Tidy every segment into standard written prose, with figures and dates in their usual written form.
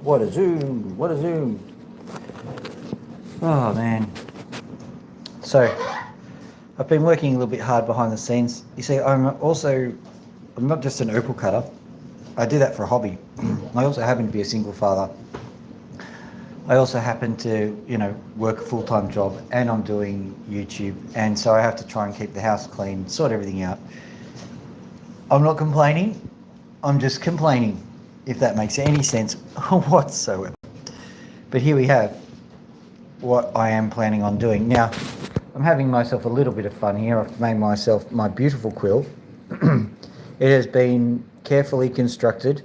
What a zoom! What a zoom! Oh man. So, I've been working a little bit hard behind the scenes. You see, I'm not just an opal cutter. I do that for a hobby. I also happen to be a single father. I also happen to, work a full-time job, and I'm doing YouTube, and so I have to try and keep the house clean, sort everything out. I'm not complaining. I'm just complaining, if that makes any sense whatsoever. But here we have what I am planning on doing. Now, I'm having myself a little bit of fun here. I've made myself my beautiful quill. It has been carefully constructed,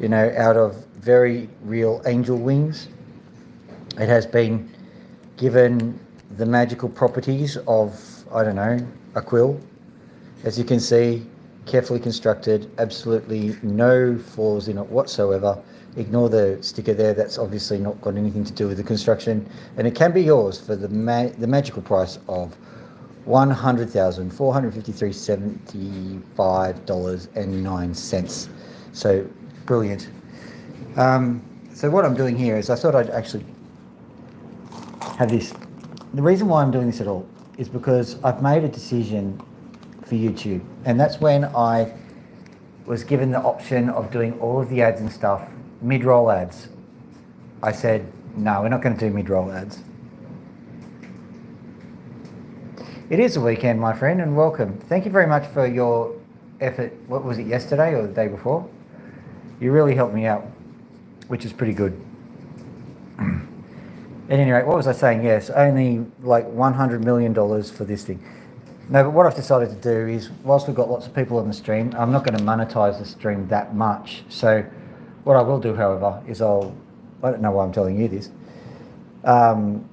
out of very real angel wings. It has been given the magical properties of, I don't know, a quill. As you can see, carefully constructed, absolutely no flaws in it whatsoever. Ignore the sticker there, that's obviously not got anything to do with the construction. And it can be yours for the magical price of $100,453.75.09. So, brilliant. So what I'm doing here is I thought I'd actually have this. The reason why I'm doing this at all is because I've made a decision for YouTube, and that's when I was given the option of doing all of the ads and stuff, mid-roll ads. I said, no, we're not going to do mid-roll ads. It is the weekend, my friend, and welcome. Thank you very much for your effort. What was it, yesterday or the day before? You really helped me out, which is pretty good. At any rate, what was I saying? Yes, only like $100 million for this thing. No, but what I've decided to do is, whilst we've got lots of people on the stream, I'm not going to monetize the stream that much. So what I will do, however, is I don't know why I'm telling you this. I'm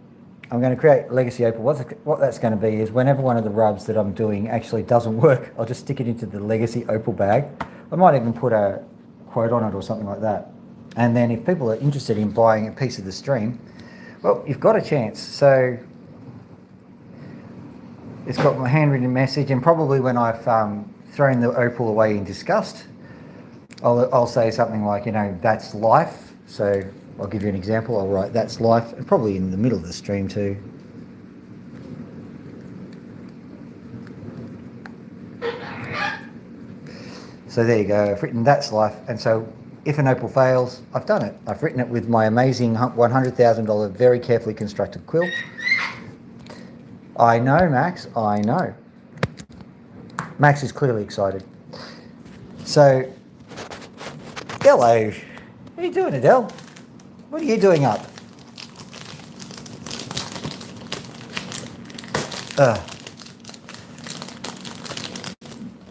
going to create Legacy Opal. What that's going to be is whenever one of the rubs that I'm doing actually doesn't work, I'll just stick it into the Legacy Opal bag. I might even put a quote on it or something like that. And then if people are interested in buying a piece of the stream, well, you've got a chance. So it's got my handwritten message, and probably when I've thrown the opal away in disgust, I'll say something like, that's life. So I'll give you an example. I'll write, that's life, and probably in the middle of the stream too. So there you go. I've written that's life, and so if an opal fails, I've done it. I've written it with my amazing $100,000 very carefully constructed quill. I know, Max, I know. Max is clearly excited. So, hello. What are you doing, Adele? What are you doing up?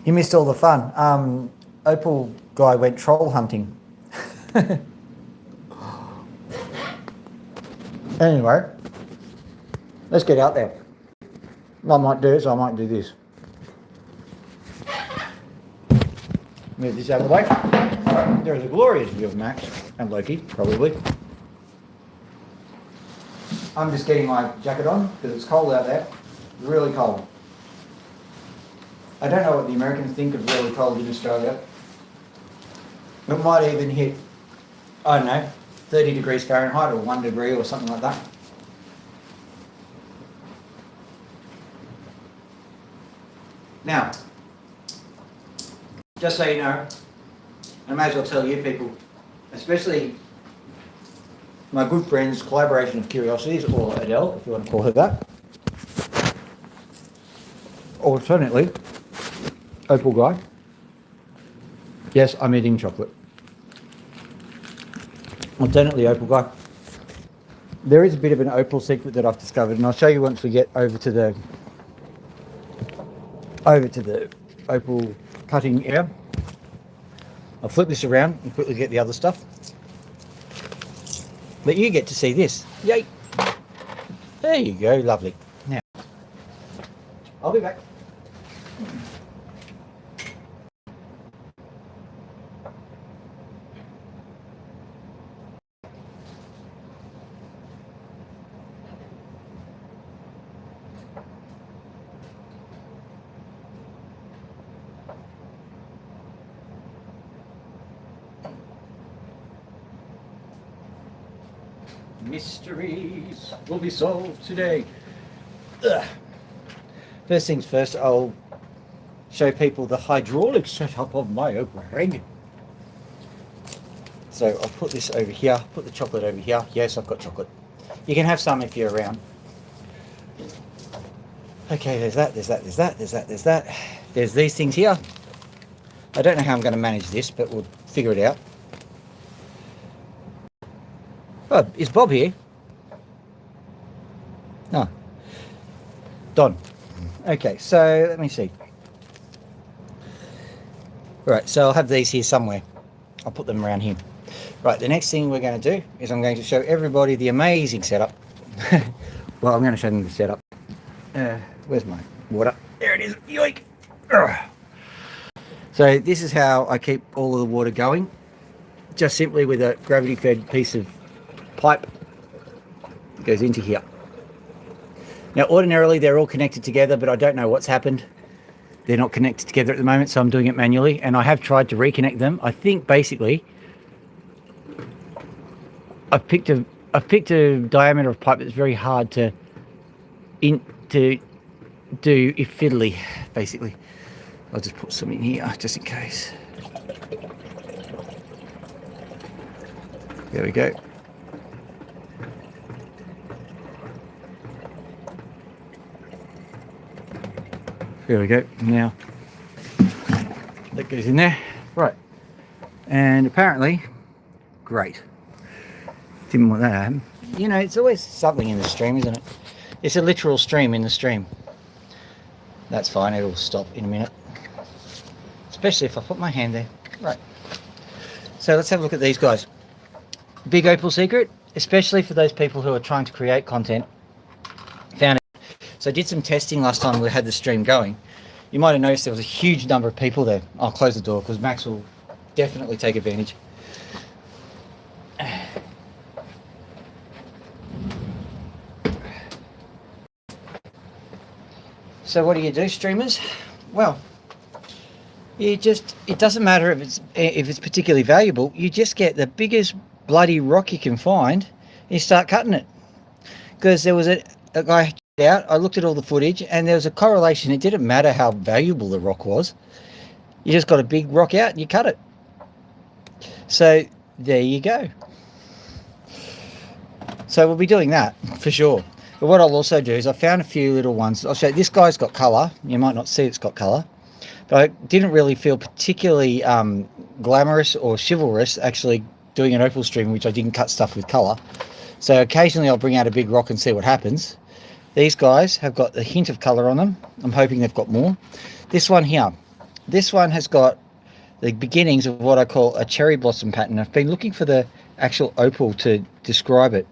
You missed all the fun. Opal guy went troll hunting. Anyway, let's get out there. I might do this, I might do this. Move this out of the way. There's a glorious view of Max and Loki, probably. I'm just getting my jacket on because it's cold out there. Really cold. I don't know what the Americans think of really cold in Australia. It might even hit, I don't know, 30 degrees Fahrenheit or 1 degree or something like that. Now, just so you know, I may as well tell you people, especially my good friends, Collaboration of Curiosities, or Adele, if you want to call her that. Alternately, Opal Guy. Yes, I'm eating chocolate. Alternately, Opal Guy. There is a bit of an opal secret that I've discovered, and I'll show you once we get over to the opal cutting area. I'll flip this around and quickly get the other stuff. But you get to see this. Yay! There you go, lovely. Now, I'll be back. Mysteries will be solved today. Ugh. First things first, I'll show people the hydraulic setup of my overhang. So I'll put this over here, put the chocolate over here. Yes, I've got chocolate. You can have some if you're around. Okay, there's that, there's that, there's that, there's that, there's that. There's these things here. I don't know how I'm going to manage this, but we'll figure it out. Oh, is Bob here? No. Don. Okay, so let me see. Right, so I'll have these here somewhere. I'll put them around here. Right, the next thing we're going to do is I'm going to show everybody the amazing setup. Well, I'm going to show them the setup. Where's my water? There it is. Yoink! Ugh. So this is how I keep all of the water going. Just simply with a gravity-fed piece of pipe. It goes into here. Now, ordinarily, they're all connected together, but I don't know what's happened. They're not connected together at the moment, so I'm doing it manually. And I have tried to reconnect them. I think, basically, I've picked a diameter of pipe that's very hard to do if fiddly, basically. I'll just put some in here, just in case. There we go. There we go. Now, that goes in there. Right. And apparently, great. Didn't want that to happen. You know, it's always something in the stream, isn't it? It's a literal stream in the stream. That's fine, it'll stop in a minute. Especially if I put my hand there. Right. So let's have a look at these guys. Big OPAL secret, especially for those people who are trying to create content. Found it. So I did some testing last time we had the stream going. You might have noticed there was a huge number of people there. I'll close the door because Max will definitely take advantage. So what do you do, streamers? Well, it doesn't matter if it's particularly valuable. You just get the biggest bloody rock you can find and you start cutting it. Because there was a guy out, I looked at all the footage and there was a correlation. It didn't matter how valuable the rock was. You just got a big rock out and you cut it. So there you go. So we'll be doing that for sure. But what I'll also do is I found a few little ones. I'll show you. This guy's got colour. You might not see it's got colour. But I didn't really feel particularly glamorous or chivalrous actually doing an OPAL stream in which I didn't cut stuff with colour. So occasionally I'll bring out a big rock and see what happens. These guys have got a hint of colour on them. I'm hoping they've got more. This one here. This one has got the beginnings of what I call a cherry blossom pattern. I've been looking for the actual OPAL to describe it.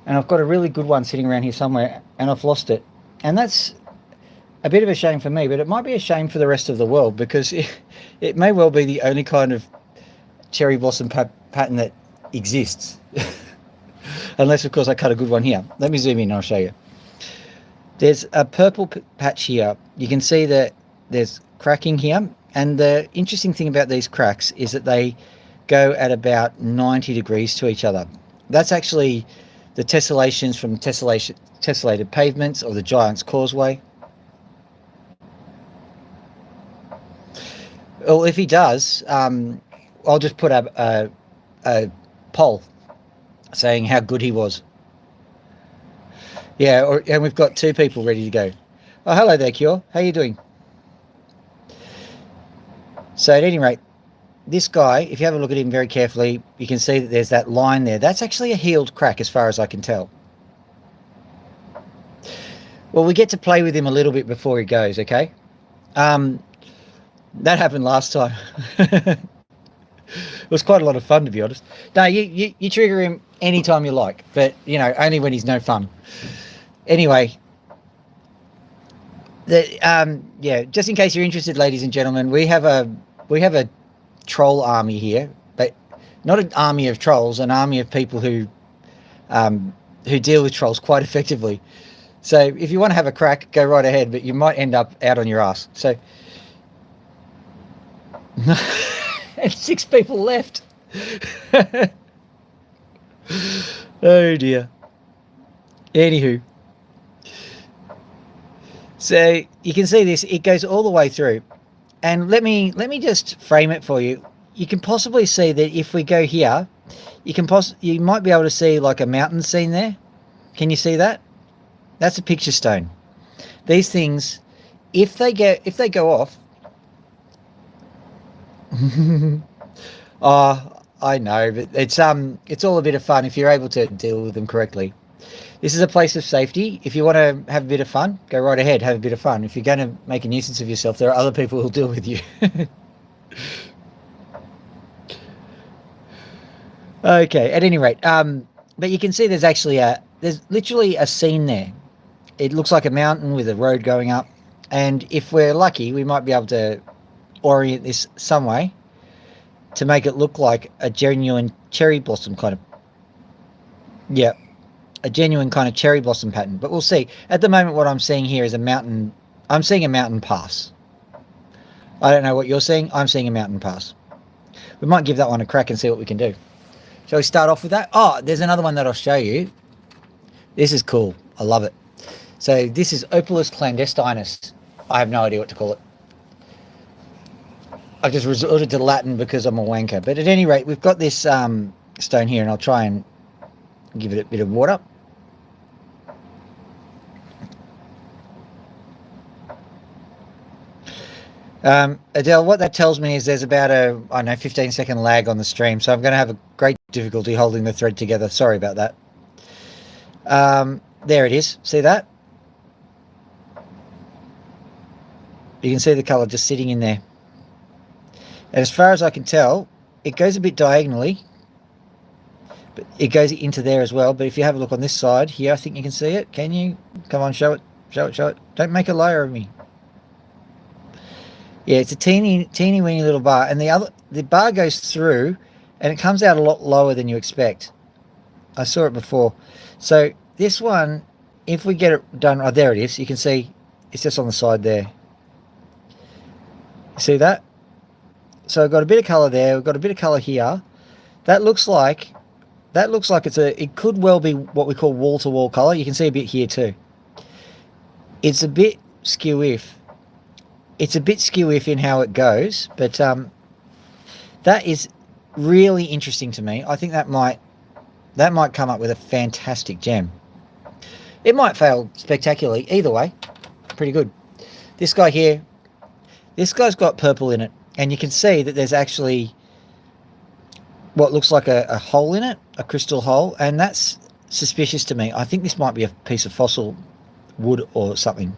And I've got a really good one sitting around here somewhere, and I've lost it. And that's a bit of a shame for me, but it might be a shame for the rest of the world, because it may well be the only kind of cherry blossom pattern that exists. Unless, of course, I cut a good one here. Let me zoom in and I'll show you. There's a purple patch here. You can see that there's cracking here. And the interesting thing about these cracks is that they go at about 90 degrees to each other. That's actually the tessellations from tessellated pavements or the Giant's Causeway. Well, if he does, I'll just put a poll saying how good he was. Yeah, and we've got 2 people ready to go. Oh, hello there, Cure. How you doing? So at any rate, this guy, if you have a look at him very carefully, you can see that there's that line there. That's actually a healed crack as far as I can tell. Well, we get to play with him a little bit before he goes, okay? That happened last time. It was quite a lot of fun, to be honest. No, you trigger him anytime you like, but, you know, only when he's no fun. Anyway, yeah, just in case you're interested, ladies and gentlemen, we have a troll army here, but not an army of trolls, an army of people who deal with trolls quite effectively. So if you want to have a crack, go right ahead, but you might end up out on your ass. So and 6 people left. Oh dear. Anywho, so you can see this, it goes all the way through. And let me just frame it for you. You can possibly see that if we go here, you might be able to see like a mountain scene there. Can you see that? That's a picture stone. These things, if they go off, oh, I know, but it's all a bit of fun if you're able to deal with them correctly. This is a place of safety. If you want to have a bit of fun, go right ahead, have a bit of fun. If you're going to make a nuisance of yourself, there are other people who'll deal with you. Okay, at any rate, but you can see there's literally a scene there. It looks like a mountain with a road going up, and if we're lucky, we might be able to orient this some way to make it look like a genuine cherry blossom kind of, yeah, a genuine kind of cherry blossom pattern. But we'll see. At the moment, what I'm seeing here is a mountain. I'm seeing a mountain pass. I don't know what you're seeing. I'm seeing a mountain pass. We might give that one a crack and see what we can do. Shall we start off with that? Oh, there's another one that I'll show you. This is cool. I love it. So this is Opalus clandestinus. I have no idea what to call it. I've just resorted to Latin because I'm a wanker. But at any rate, we've got this stone here, and I'll try and give it a bit of water. Adele, what that tells me is there's about a, 15-second lag on the stream, so I'm going to have a great difficulty holding the thread together. Sorry about that. There it is. See that? You can see the colour just sitting in there. And as far as I can tell, it goes a bit diagonally, but it goes into there as well. But if you have a look on this side here, I think you can see it. Can you? Come on, show it. Show it, show it. Don't make a liar of me. Yeah, it's a teeny weeny little bar, and the bar goes through, and it comes out a lot lower than you expect. I saw it before. So this one, if we get it done, oh, there it is. You can see it's just on the side there. You see that? So I've got a bit of colour there. We've got a bit of colour here. That looks like it could well be what we call wall-to-wall colour. You can see a bit here too. It's a bit skew-if. It's a bit skew-if in how it goes, but that is really interesting to me. I think that might come up with a fantastic gem. It might fail spectacularly. Either way, pretty good. This guy here, this guy's got purple in it, and you can see that there's actually what looks like a hole in it, a crystal hole, and that's suspicious to me. I think this might be a piece of fossil wood or something.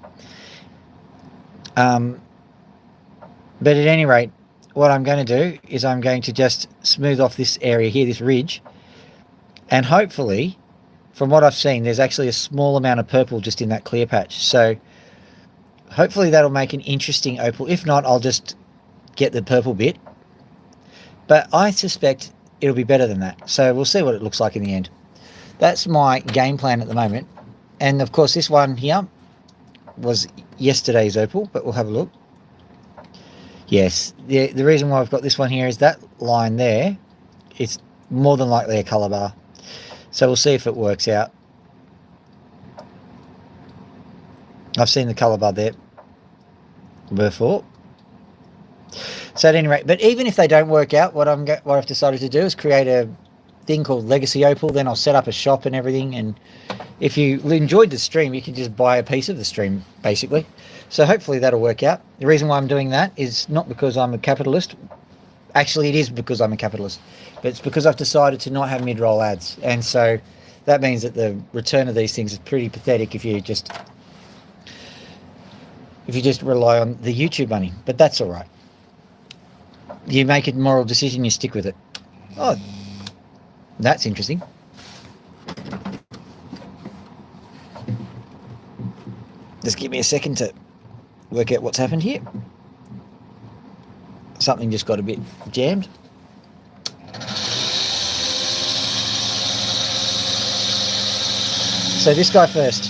But at any rate, what I'm going to do is I'm going to just smooth off this area here, this ridge, and hopefully, from what I've seen, there's actually a small amount of purple just in that clear patch. So hopefully that'll make an interesting opal. If not, I'll just get the purple bit. But I suspect it'll be better than that. So we'll see what it looks like in the end. That's my game plan at the moment. And of course, this one here was yesterday's opal, but we'll have a look. Yes, the reason why I've got this one here is that line there. It's more than likely a colour bar. So we'll see if it works out. I've seen the colour bar there before. So at any rate, but even if they don't work out, what I've decided to do is create a thing called Legacy Opal. Then I'll set up a shop and everything. And if you enjoyed the stream, you can just buy a piece of the stream, basically. So hopefully that'll work out. The reason why I'm doing that is not because I'm a capitalist. Actually, it is because I'm a capitalist. But it's because I've decided to not have mid-roll ads. And so that means that the return of these things is pretty pathetic if you just rely on the YouTube money. But that's all right. You make a moral decision, you stick with it. Oh, that's interesting. Just give me a second to work out what's happened here. Something just got a bit jammed. So this guy first,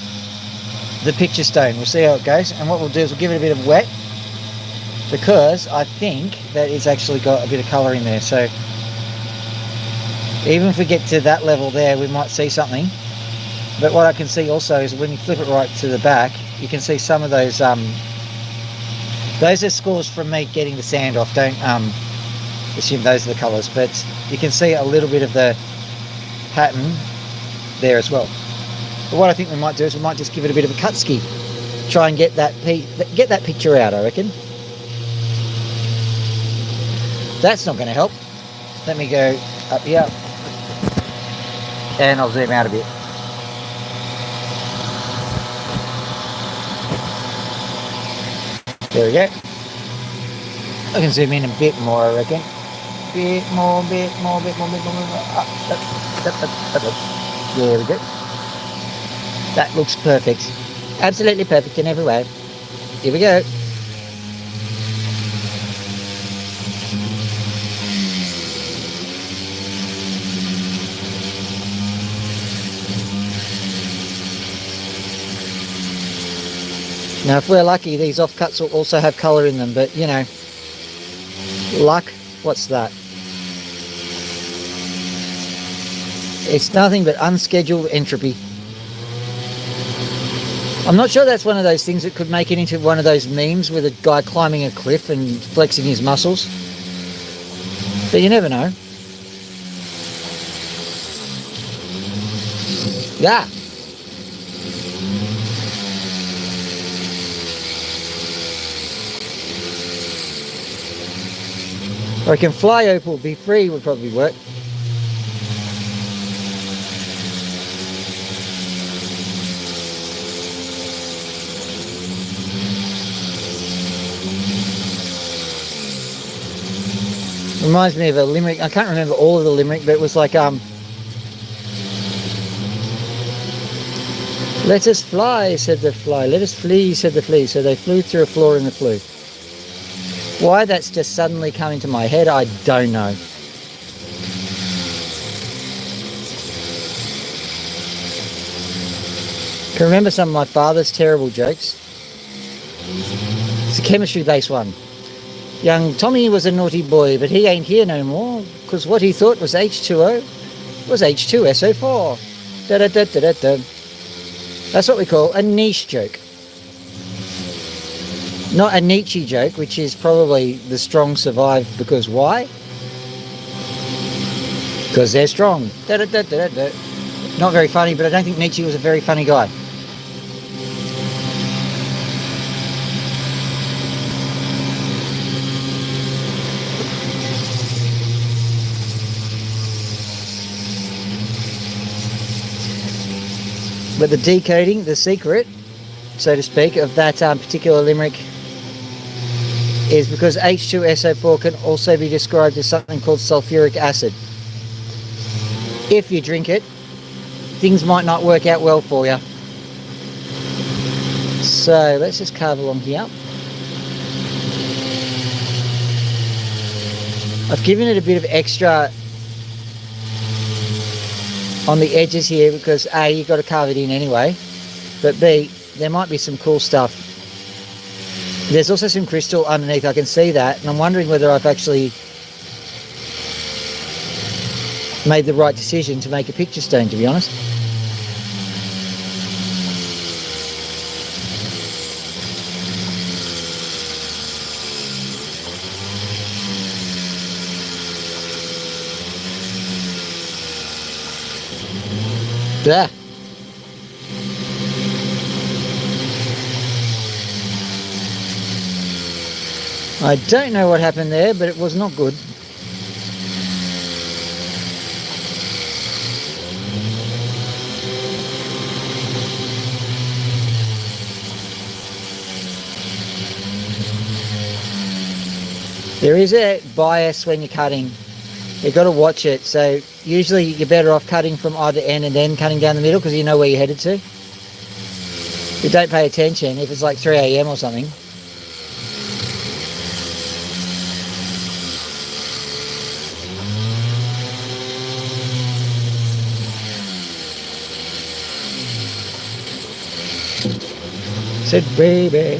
the picture stone. We'll see how it goes, and what we'll do is we'll give it a bit of wet, because I think that it's actually got a bit of colour in there. So Even if we get to that level there, we might see something. But what I can see also is when you flip it right to the back, you can see some of those are scores from me getting the sand off. Don't assume those are the colours, but you can see a little bit of the pattern there as well. But what I think we might do is we might just give it a bit of a cut ski. Try and get that picture out, I reckon. That's not going to help. Let me go up here and I'll zoom out a bit. There we go. I can zoom in a bit more, I reckon. Bit more. There we go. That looks perfect. Absolutely perfect in every way. Here we go. Now, if we're lucky, these offcuts will also have colour in them, but, you know, luck, what's that? It's nothing but unscheduled entropy. I'm not sure that's one of those things that could make it into one of those memes with a guy climbing a cliff and flexing his muscles. But you never know. Yeah. Or I can fly opal, be free would probably work. Reminds me of a limerick. I can't remember all of the limerick, but it was like, let us fly, said the fly. Let us flee, said the flea. So they flew through a floor in the flue. Why that's just suddenly come into my head, I don't know. I can remember some of my father's terrible jokes. It's a chemistry-based one. Young Tommy was a naughty boy, but he ain't here no more, because what he thought was H2O was H2SO4. Da-da-da-da-da-da. That's what we call a niche joke. Not a Nietzsche joke, which is probably the strong survive because why? Because they're strong. Da-da-da-da-da. Not very funny, but I don't think Nietzsche was a very funny guy. But the decoding, the secret, so to speak, of that particular limerick is because H2SO4 can also be described as something called sulfuric acid. If you drink it, things might not work out well for you. So let's just carve along here. I've given it a bit of extra on the edges here because A, you've got to carve it in anyway, but B, there might be some cool stuff. There's also some crystal underneath, I can see that, and I'm wondering whether I've actually made the right decision to make a picture stone, to be honest. Yeah. I don't know what happened there, but it was not good. There is a bias when you're cutting. You've got to watch it. So usually you're better off cutting from either end and then cutting down the middle because you know where you're headed to. You don't pay attention if it's like 3 AM or something. Said, baby,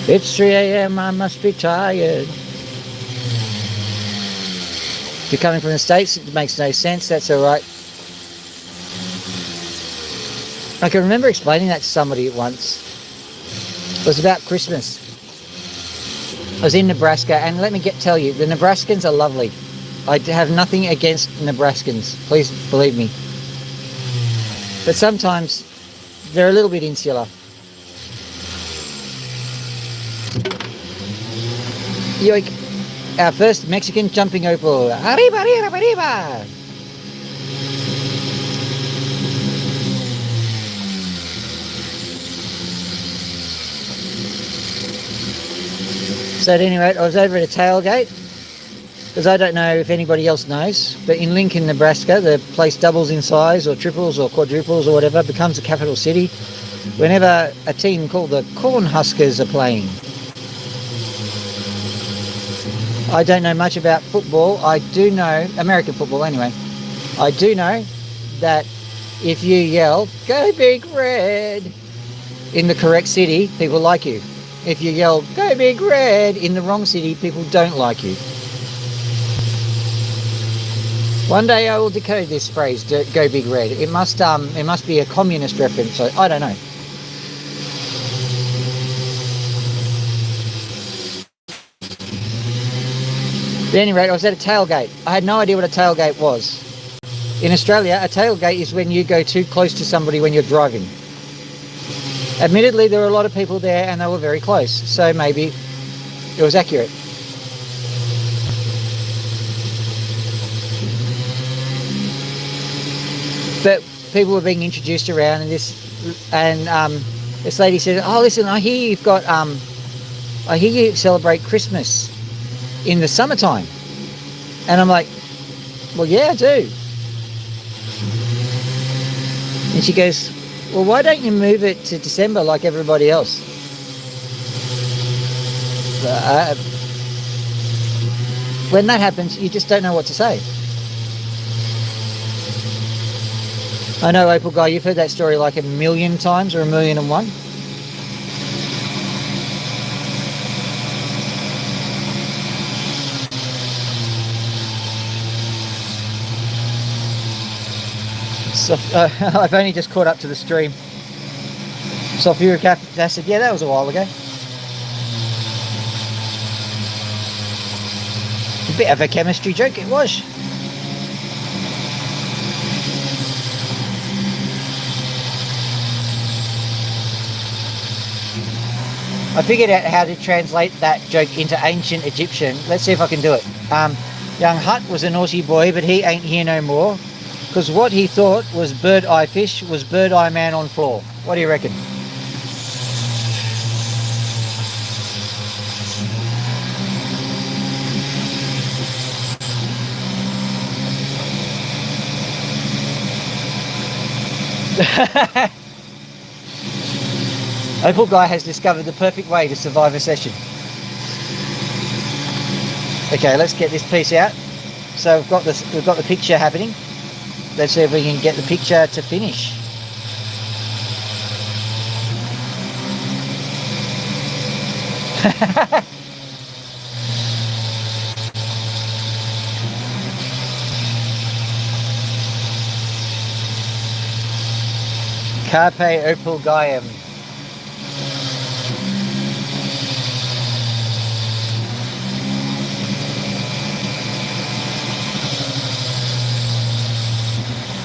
it's 3 AM, I must be tired. you're coming from the States, it makes no sense. That's all right. I can remember explaining that to somebody once. It was about Christmas. I was in Nebraska, and let me tell you, the Nebraskans are lovely. I have nothing against Nebraskans, please believe me. But sometimes they're a little bit insular. Yoik. Our first Mexican jumping opal. Arriba, arriba, arriba. So at any rate, I was over at a tailgate, because I don't know if anybody else knows, but in Lincoln, Nebraska, the place doubles in size or triples or quadruples or whatever, becomes a capital city whenever a team called the Cornhuskers are playing. I don't know much about football. I do know, American football anyway, I do know that if you yell, "Go Big Red," in the correct city, people like you. If you yell, "Go Big Red," in the wrong city, people don't like you. One day I will decode this phrase, "Go Big Red." It must be a communist reference, so I don't know. At any rate, I was at a tailgate. I had no idea what a tailgate was. In Australia, a tailgate is when you go too close to somebody when you're driving. Admittedly, there were a lot of people there and they were very close, so maybe it was accurate. But people were being introduced around, and this lady said, "Oh, listen, I hear you celebrate Christmas in the summertime." And I'm like, "Well, yeah, I do." And she goes, "Well, why don't you move it to December like everybody else?" When that happens, you just don't know what to say. I know, Opal Guy, you've heard that story like 1,000,000 times or 1,000,001. So, I've only just caught up to the stream. Sulfuric acid, yeah, that was a while ago. A bit of a chemistry joke, it was. I figured out how to translate that joke into ancient Egyptian. Let's see if I can do it. Young Hut was a naughty boy, but he ain't here no more, because what he thought was bird eye fish was bird eye man on floor. What do you reckon? Opal Guy has discovered the perfect way to survive a session. Okay, let's get this piece out. So we've got the picture happening. Let's see if we can get the picture to finish. Carpe Opal Guyam.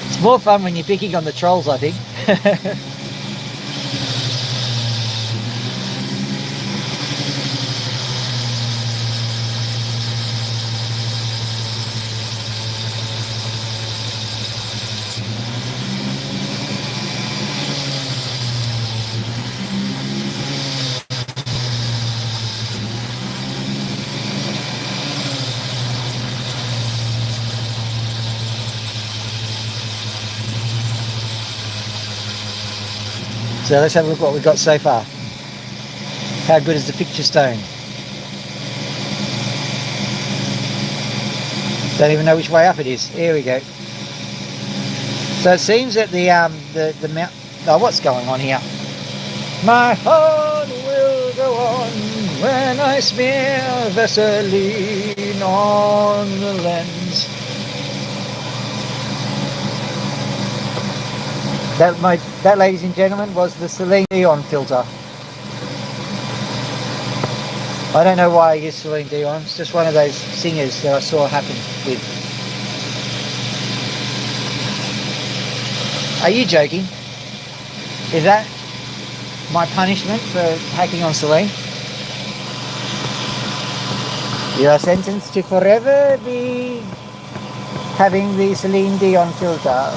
It's more fun when you're picking on the trolls, I think. So let's have a look what we've got so far. How good is the picture stone? Don't even know which way up it is. Here we go. So it seems that the mount. Oh, what's going on here? My heart will go on when I smear Vaseline on the lens. That, ladies and gentlemen, was the Celine Dion filter. I don't know why I use Celine Dion. It's just one of those singers that I saw happen with. Are you joking? Is that my punishment for hacking on Celine? You are sentenced to forever be having the Celine Dion filter.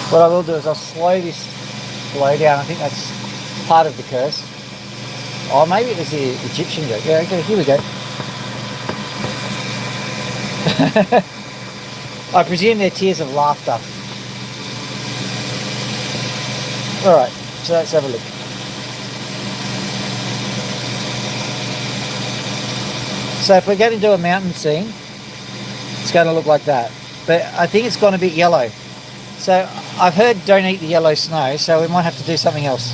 What I will do is I'll slow this flow down. I think that's part of the curse. Oh, maybe it was the Egyptian joke. Yeah, okay, here we go. I presume they're tears of laughter. Alright, so let's have a look. So if we're going to do a mountain scene, it's going to look like that. But I think it's gone a bit yellow. So I've heard don't eat the yellow snow, so we might have to do something else.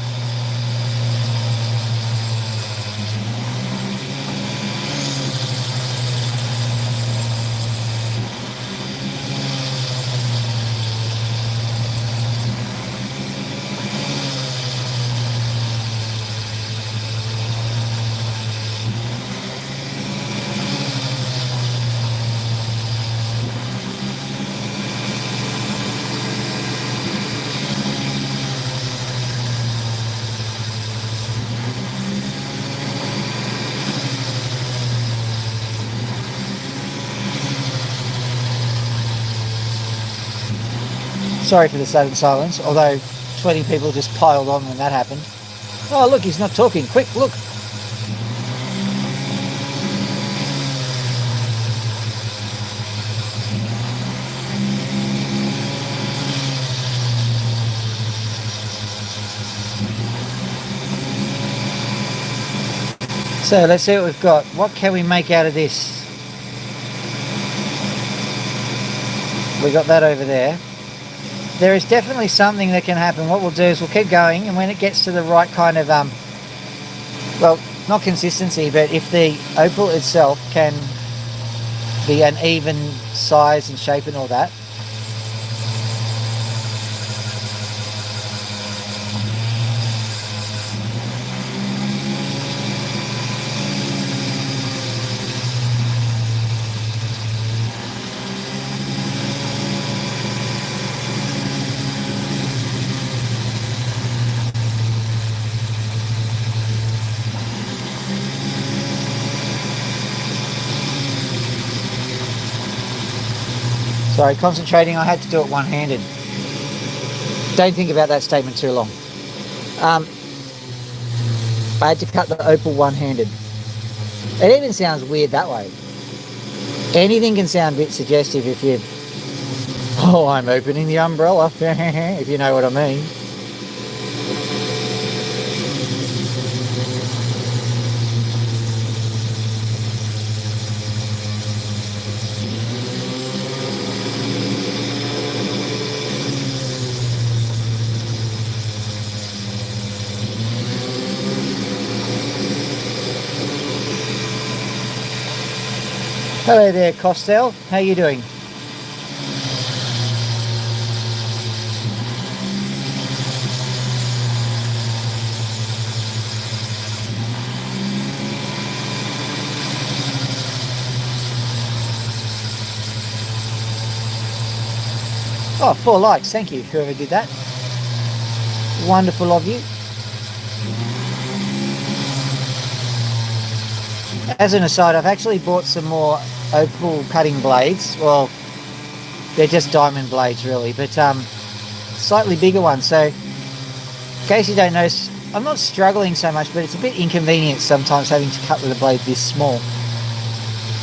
Sorry for the sudden silence, although 20 people just piled on when that happened. Oh look, he's not talking. Quick, look. So let's see what we've got. What can we make out of this? We got that over there. There is definitely something that can happen. What we'll do is we'll keep going, and when it gets to the right kind of, well, not consistency, but if the opal itself can be an even size and shape and all that, sorry, concentrating, I had to do it one-handed. Don't think about that statement too long. I had to cut the opal one-handed. It even sounds weird that way. Anything can sound a bit suggestive if you... Oh, I'm opening the umbrella, if you know what I mean. Hello there, Costel. How you doing? Oh, 4 likes. Thank you, whoever did that. Wonderful of you. As an aside, I've actually bought some more opal cutting blades. Well, they're just diamond blades really, but slightly bigger ones. So in case you don't notice, I'm not struggling so much, but it's a bit inconvenient sometimes having to cut with a blade this small.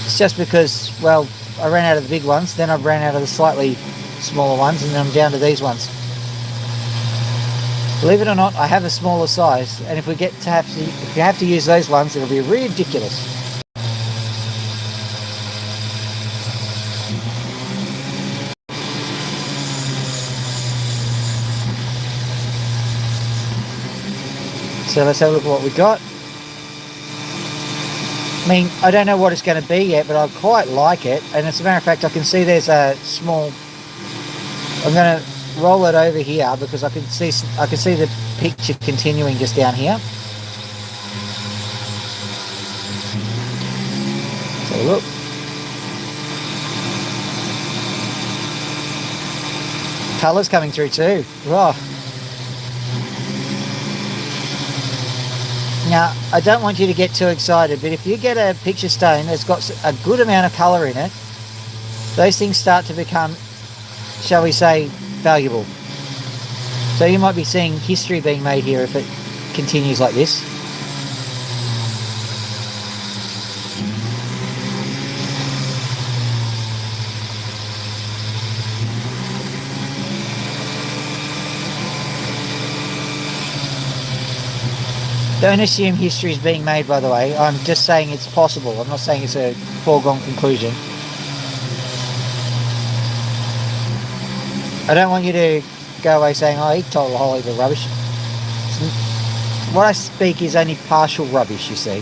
It's just because, well, I ran out of the big ones, then I ran out of the slightly smaller ones, and then I'm down to these ones. Believe it or not, I have a smaller size, and if you have to use those ones, it'll be ridiculous. So let's have a look at what we got. I mean, I don't know what it's going to be yet, but I quite like it. And as a matter of fact, I can see there's a small... I'm going to roll it over here because I can see the picture continuing just down here. So look. Colours coming through too. Oh. Now, I don't want you to get too excited, but if you get a picture stone that's got a good amount of colour in it, those things start to become, shall we say, valuable. So you might be seeing history being made here if it continues like this. Don't assume history is being made, by the way. I'm just saying it's possible. I'm not saying it's a foregone conclusion. I don't want you to go away saying, oh, he told a whole heap of rubbish. What I speak is only partial rubbish, you see.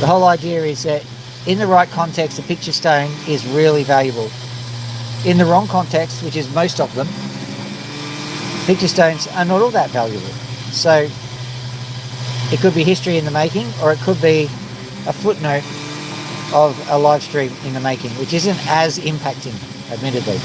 The whole idea is that in the right context, a picture stone is really valuable. In the wrong context, which is most of them, picture stones are not all that valuable. So it could be history in the making, or it could be a footnote of a live stream in the making, which isn't as impacting, admittedly.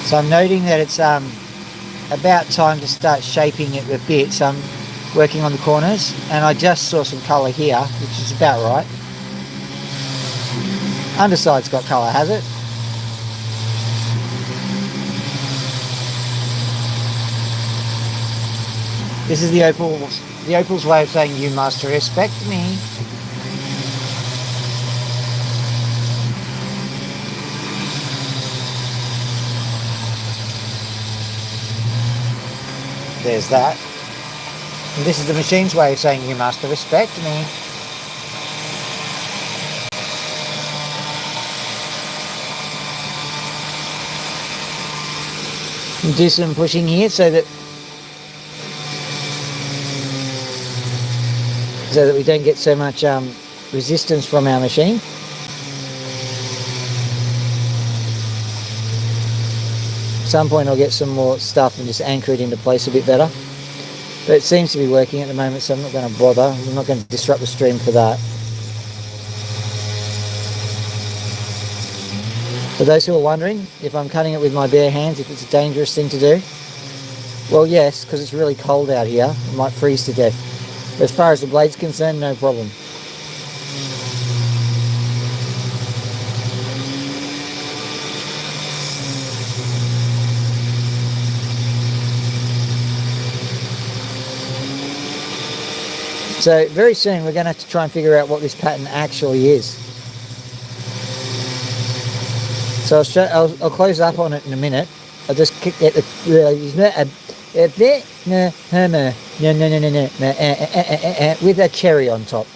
So I'm noting that it's about time to start shaping it a bit. So I'm working on the corners, and I just saw some colour here, which is about right. Underside's got colour, has it? This is the opal's way of saying you must respect me. There's that. And this is the machine's way of saying you must respect me. And do some pushing here so that we don't get so much resistance from our machine. At some point I'll get some more stuff and just anchor it into place a bit better. But it seems to be working at the moment, so I'm not going to bother. I'm not going to disrupt the stream for that. For those who are wondering if I'm cutting it with my bare hands, if it's a dangerous thing to do, well, yes, because it's really cold out here. It might freeze to death. But as far as the blade's concerned, no problem. So very soon we're going to have to try and figure out what this pattern actually is. So I'll close up on it in a minute. I'll just kick it with a cherry on top.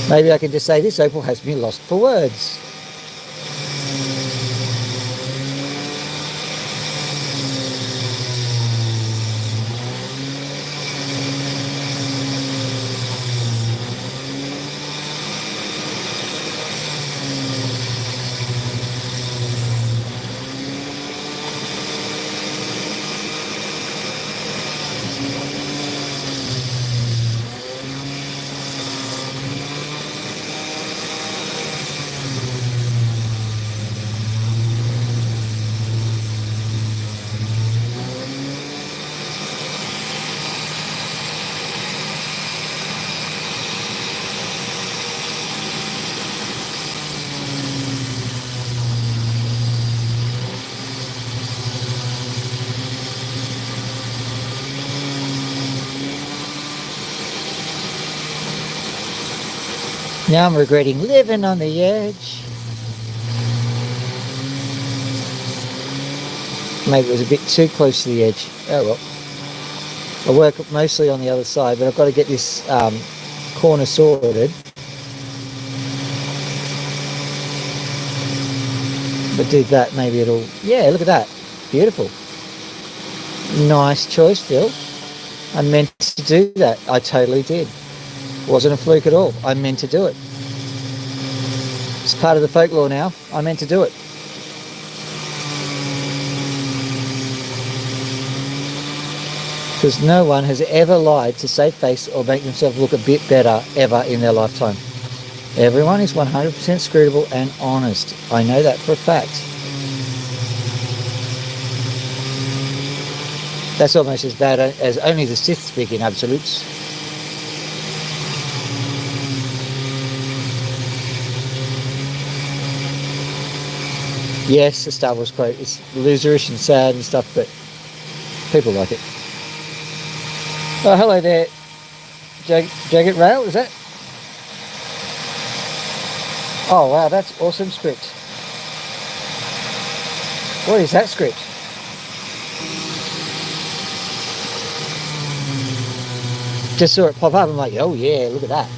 Maybe I can just say this opal has been lost for words. Now I'm regretting living on the edge. Maybe it was a bit too close to the edge. Oh well. I work mostly on the other side, but I've got to get this corner sorted. But do that, maybe it'll... Yeah, look at that. Beautiful. Nice choice, Phil. I meant to do that. I totally did. Wasn't a fluke at all. I meant to do it. It's part of the folklore now. I meant to do it. Because no one has ever lied to save face or make themselves look a bit better ever in their lifetime. Everyone is 100% scrutable and honest. I know that for a fact. That's almost as bad as only the Sith speak in absolutes. Yes, the Star Wars quote. It's loserish and sad and stuff, but people like it. Oh, hello there, Jagged Rail, is that? Oh, wow, that's awesome script. What is that script? Just saw it pop up. I'm like, oh yeah, look at that.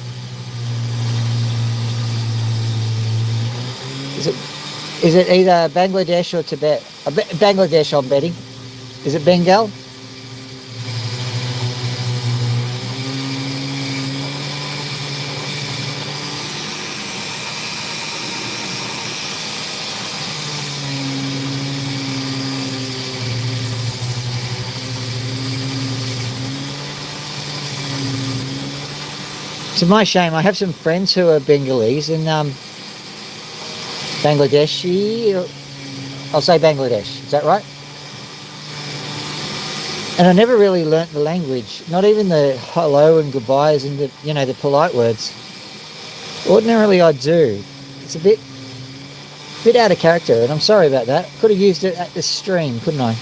Is it either Bangladesh or Tibet? Bangladesh, I'm betting. Is it Bengal? To my shame, I have some friends who are Bengalese and Bangladeshi. I'll say Bangladesh. Is that right? And I never really learnt the language. Not even the hello and goodbyes and the the polite words. Ordinarily, I do. It's a bit out of character, and I'm sorry about that. Could have used it at the stream, couldn't I?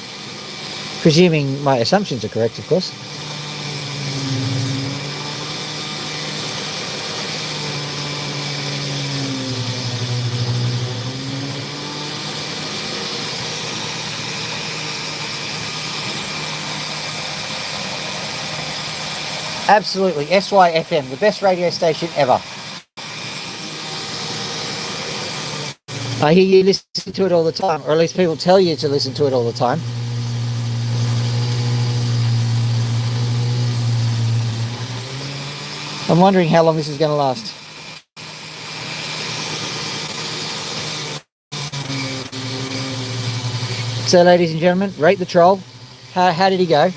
Presuming my assumptions are correct, of course. Absolutely, SYFM, the best radio station ever. I hear you listen to it all the time, or at least people tell you to listen to it all the time. I'm wondering how long this is going to last. So, ladies and gentlemen, rate the troll. How did he go?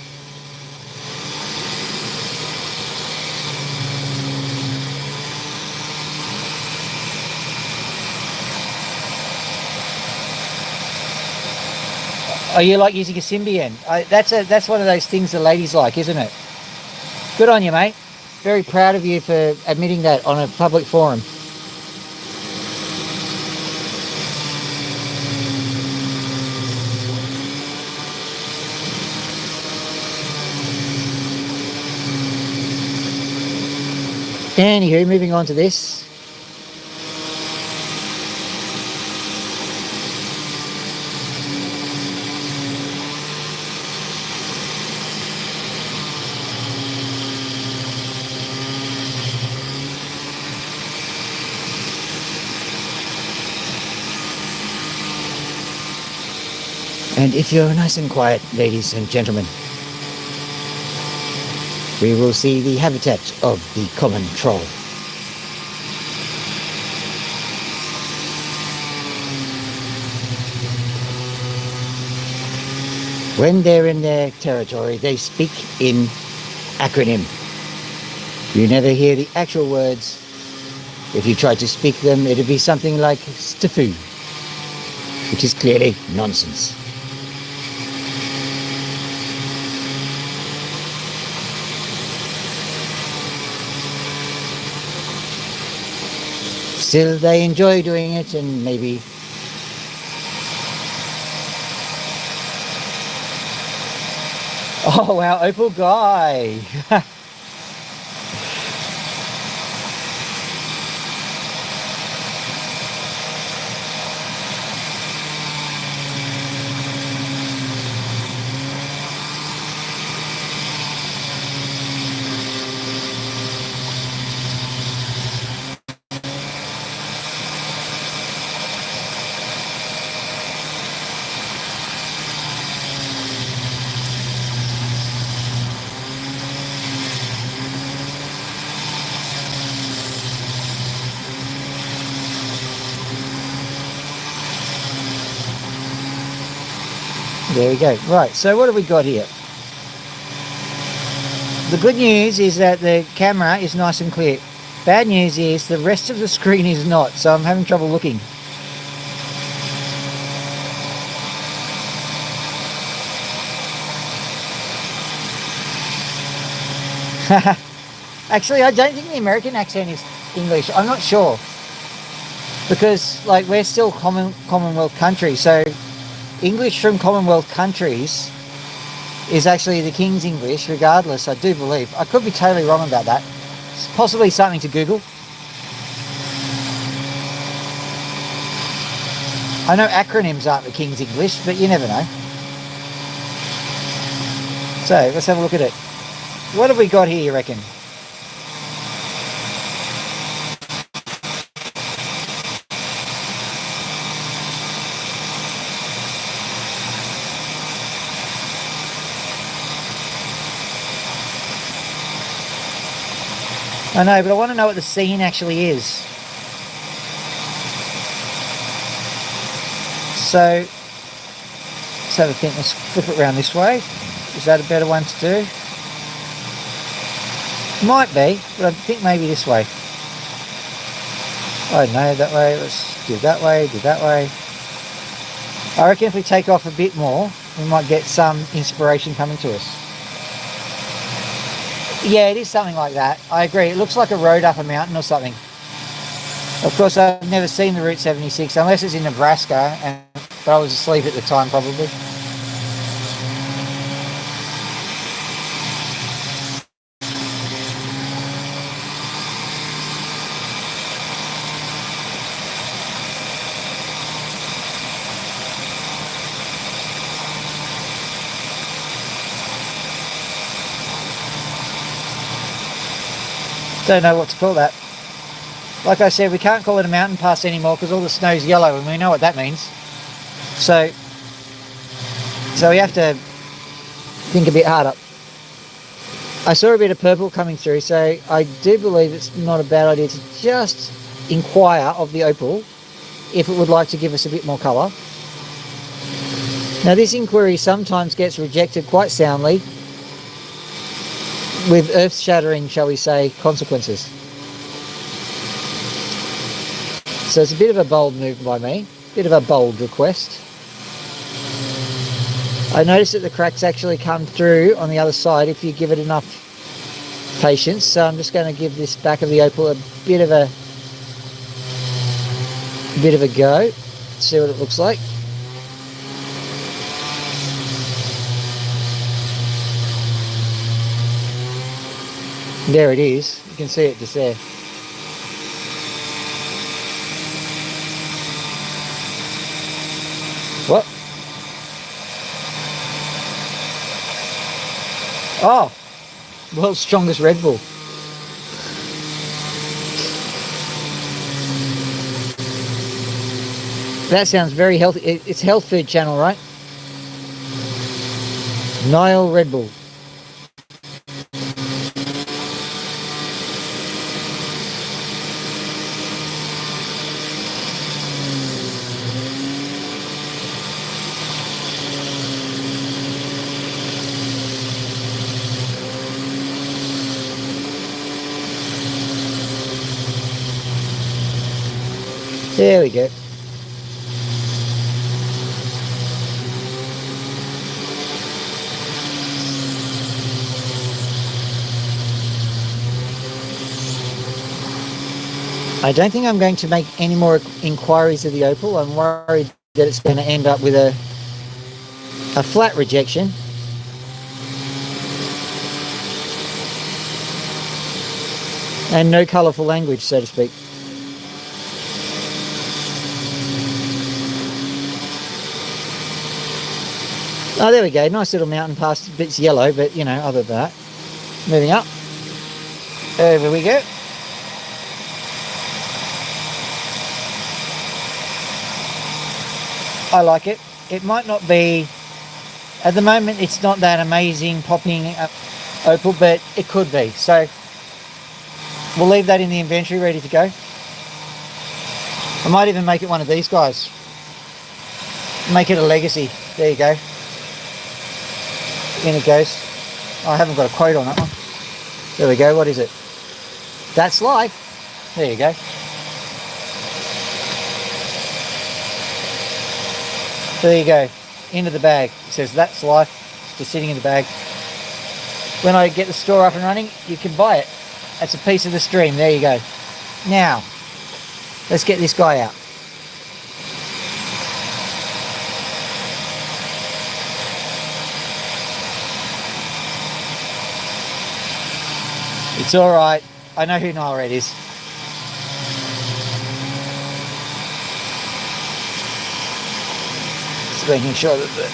Oh, you like using a Symbian? That's one of those things the ladies like, isn't it? Good on you, mate. Very proud of you for admitting that on a public forum. Anywho, moving on to this. And if you're nice and quiet, ladies and gentlemen, we will see the habitat of the common troll. When they're in their territory, they speak in acronym. You never hear the actual words. If you tried to speak them, it'd be something like staffu, which is clearly nonsense. Still, they enjoy doing it, and maybe oh wow, Opal Guy. There we go. Right, so what have we got here? The good news is that the camera is nice and clear. Bad news is the rest of the screen is not, so I'm having trouble looking. Actually, I don't think the American accent is English. I'm not sure. Because, like, we're still Commonwealth country, so English from Commonwealth countries is actually the King's English, regardless, I do believe. I could be totally wrong about that. It's possibly something to Google. I know acronyms aren't the King's English, but you never know. So, let's have a look at it. What have we got here, you reckon? I know, but I want to know what the scene actually is. So, let's have a think. Let's flip it around this way. Is that a better one to do? Might be, but I think maybe this way. I don't know, that way. Let's do that way, do that way. I reckon if we take off a bit more, we might get some inspiration coming to us. Yeah, it is something like that. I agree. It looks like a road up a mountain or something. Of course, I've never seen the Route 76, unless it's in Nebraska, but I was asleep at the time, probably. Don't know what to call that. Like I said, we can't call it a mountain pass anymore because all the snow's yellow and we know what that means. So we have to think a bit harder. I saw a bit of purple coming through, so I do believe it's not a bad idea to just inquire of the opal if it would like to give us a bit more colour. Now this inquiry sometimes gets rejected quite soundly, with earth-shattering, shall we say, consequences. So it's a bit of a bold move by me, bit of a bold request. I noticed that the cracks actually come through on the other side if you give it enough patience, so I'm just going to give this back of the opal a bit of a go, see what it looks like. There it is, you can see it just there. What? Oh, world's strongest Red Bull. That sounds very healthy. It's health food channel, right? Nile Red Bull. There we go. I don't think I'm going to make any more inquiries of the opal. I'm worried that it's going to end up with a flat rejection. And no colourful language, so to speak. Oh, there we go. Nice little mountain pass. A bit yellow, but, you know, other than that. Moving up. Over we go. I like it. It might not be... At the moment, it's not that amazing popping opal, but it could be. So, we'll leave that in the inventory ready to go. I might even make it one of these guys. Make it a legacy. There you go. In it goes. I haven't got a quote on that one. There we go. What is it? That's life. There you go. There you go. Into the bag. It says that's life. Just sitting in the bag. When I get the store up and running, you can buy it. That's a piece of the stream. There you go. Now, let's get this guy out. It's all right. I know who Nara it is. Just making sure that the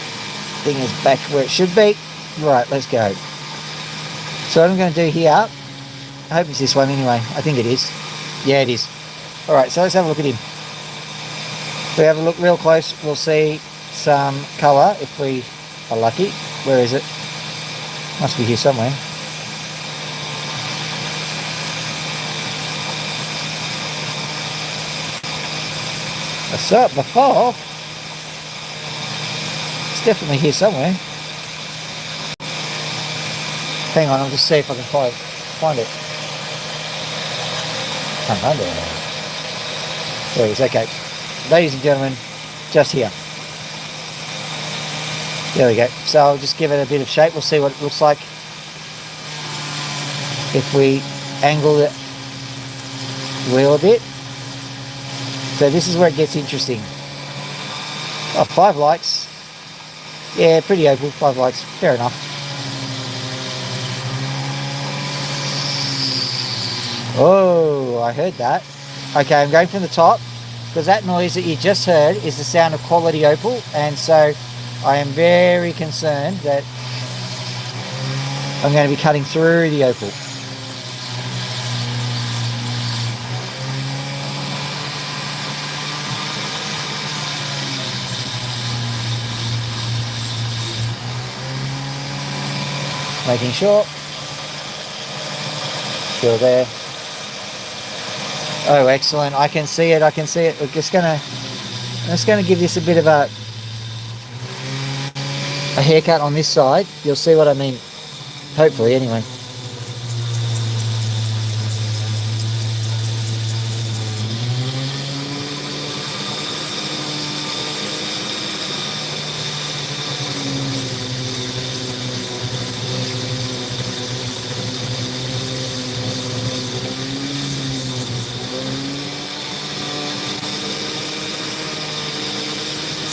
thing is back where it should be. Right, let's go. So what I'm going to do here, I hope it's this one anyway. I think it is. Yeah, it is. All right, so let's have a look at him. If we have a look real close, we'll see some colour if we are lucky. Where is it? Must be here somewhere. I saw it before. It's definitely here somewhere. Hang on, I'll just see if I can find it. Can't find it. There it is, okay. Ladies and gentlemen, just here. There we go. So I'll just give it a bit of shape. We'll see what it looks like if we angle the wheel a bit. So this is where it gets interesting. Oh, 5 likes. Yeah, pretty opal, 5 likes. Fair enough. Oh, I heard that. Okay, I'm going from the top because that noise that you just heard is the sound of quality opal, and so I am very concerned that I'm going to be cutting through the opal. Making sure. Still there. Oh, excellent. I can see it. I can see it. I'm just gonna give this a bit of a haircut on this side. You'll see what I mean. Hopefully, anyway.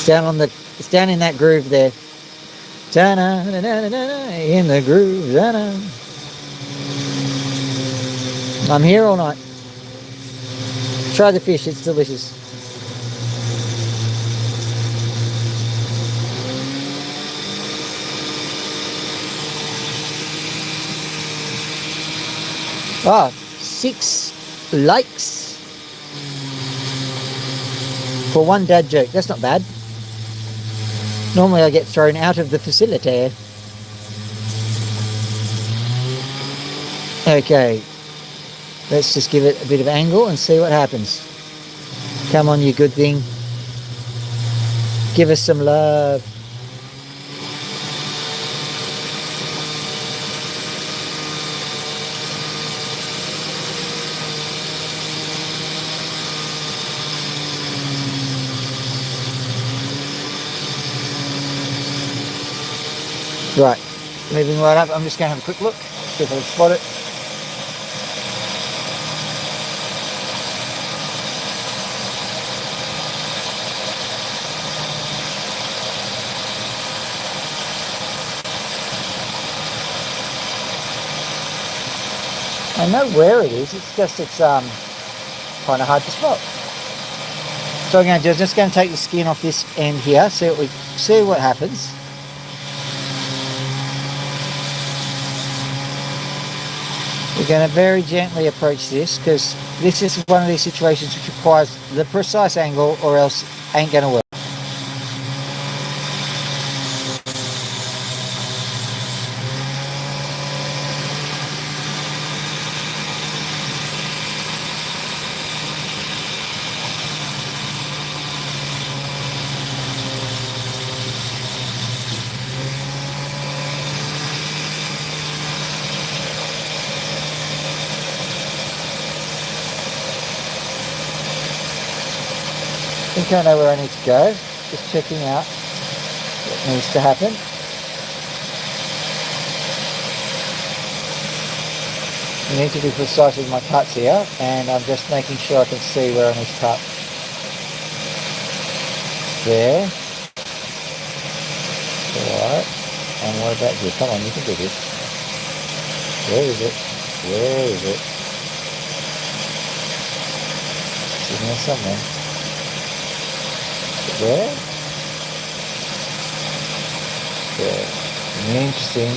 It's down in that groove there. In the groove. I'm here all night. Try the fish, it's delicious. Ah, 6 likes for one dad joke. That's not bad. Normally I get thrown out of the facility. Okay, let's just give it a bit of angle and see what happens. Come on, you good thing. Give us some love. Right, moving right up. I'm just going to have a quick look, see if I can spot it. I know where it is, it's just kind of hard to spot. So I'm going to do, just going to take the skin off this end here, see what happens. We're going to very gently approach this because this is one of these situations which requires the precise angle or else ain't going to work. think I know where I need to go. Just checking out what needs to happen. I need to be precise with my cuts here, and I'm just making sure I can see where I need to cut. There. Alright. And what about here? Come on, you can do this. Where is it? Where is it? It's in there somewhere. Where? There. Interesting.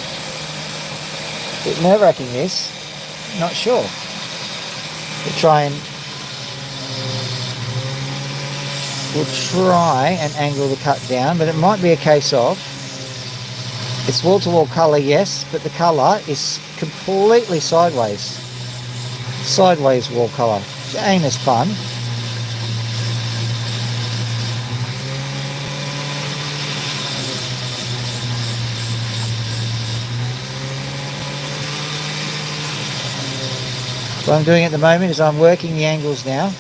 A bit nerve-wracking this. Not sure. We'll try and angle the cut down, but it might be a case of it's wall-to-wall colour, yes, but the colour is completely sideways. Sideways wall colour. Which ain't as fun. What I'm doing at the moment is I'm working the angles now.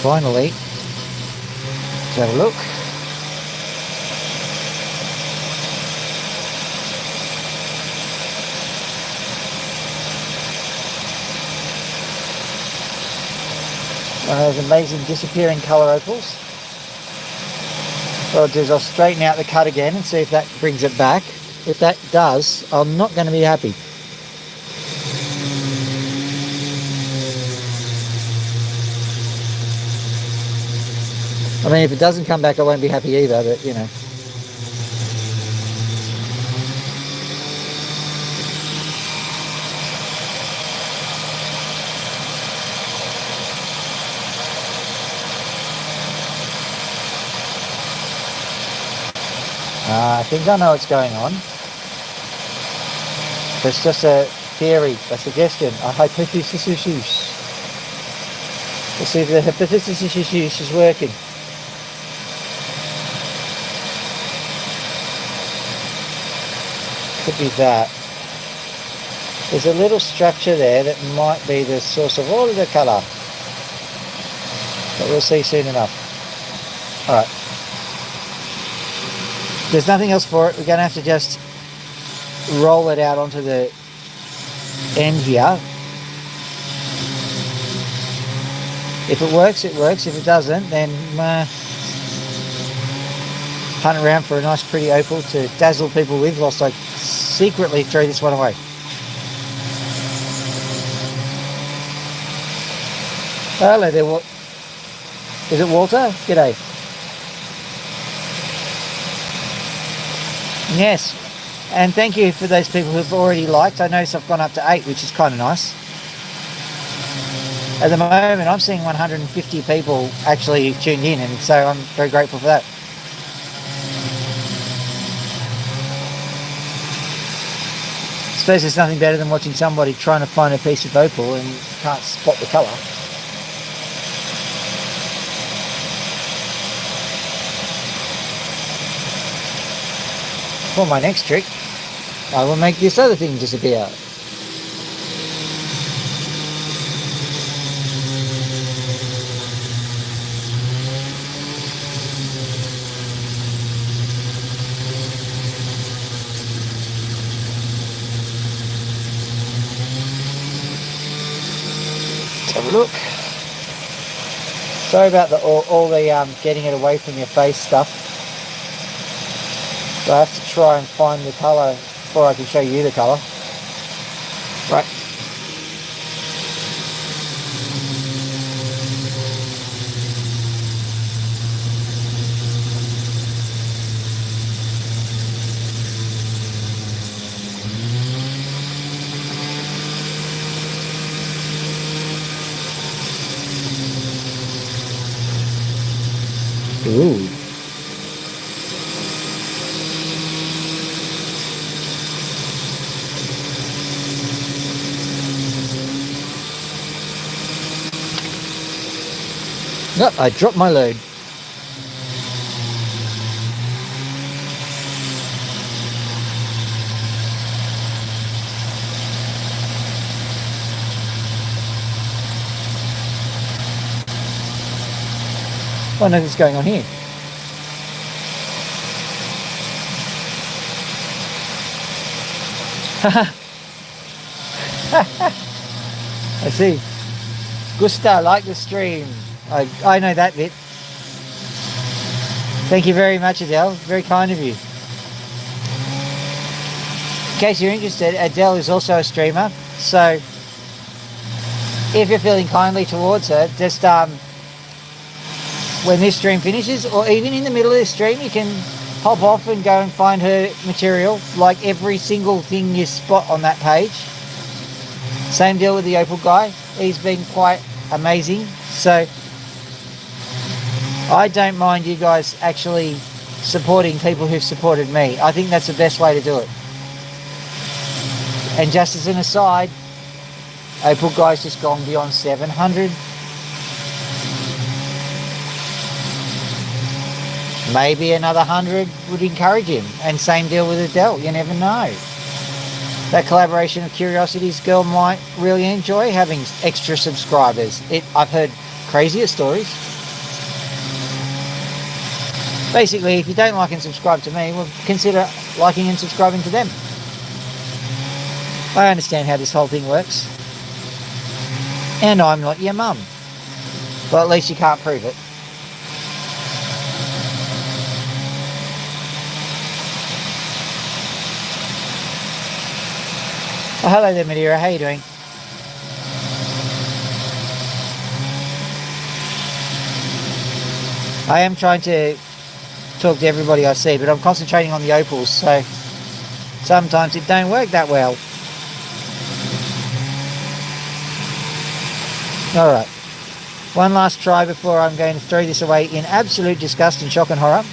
Finally, let's have a look. One of those amazing disappearing colour opals. What I'll do is I'll straighten out the cut again and see if that brings it back. If that does, I'm not going to be happy. I mean, if it doesn't come back, I won't be happy either, but you know. I think I know what's going on. It's just a theory, a suggestion, a hypothesis. Let's see if the hypothesis is working. Could be that. There's a little structure there that might be the source of all of the colour. But we'll see soon enough. Alright. There's nothing else for it. We're going to have to just roll it out onto the end here. If it works, it works. If it doesn't, then hunt around for a nice pretty opal to dazzle people with whilst I secretly throw this one away. Hello there, is it Walter? G'day. Yes, and thank you for those people who've already liked. I notice I've gone up to 8, which is kind of nice. At the moment, I'm seeing 150 people actually tuned in, and so I'm very grateful for that. I suppose there's nothing better than watching somebody trying to find a piece of opal and can't spot the colour. For my next trick, I will make this other thing disappear. Let's have a look. Sorry about all the getting it away from your face stuff. So I have to try and find the colour before I can show you the colour. Right. Ooh. No, I dropped my load. Oh no, what's going on here? I see. Gusta, like the stream. I know that bit. Thank you very much, Adele. Very kind of you. In case you're interested, Adele is also a streamer. So if you're feeling kindly towards her, just when this stream finishes, or even in the middle of this stream, you can hop off and go and find her material, like every single thing you spot on that page. Same deal with the Opal guy. He's been quite amazing. So I don't mind you guys actually supporting people who've supported me. I think that's the best way to do it. And just as an aside, Opal guy's just gone beyond 700. Maybe another 100 would encourage him. And same deal with Adele. You never know. That collaboration of curiosities girl might really enjoy having extra subscribers. I've heard crazier stories. Basically, if you don't like and subscribe to me, well, consider liking and subscribing to them. I understand how this whole thing works. And I'm not your mum. Well, at least you can't prove it. Oh, hello there, Madeira. How are you doing? I am trying to talk to everybody I see, but I'm concentrating on the opals, so sometimes it don't work that well. Alright, one last try before I'm going to throw this away in absolute disgust and shock and horror.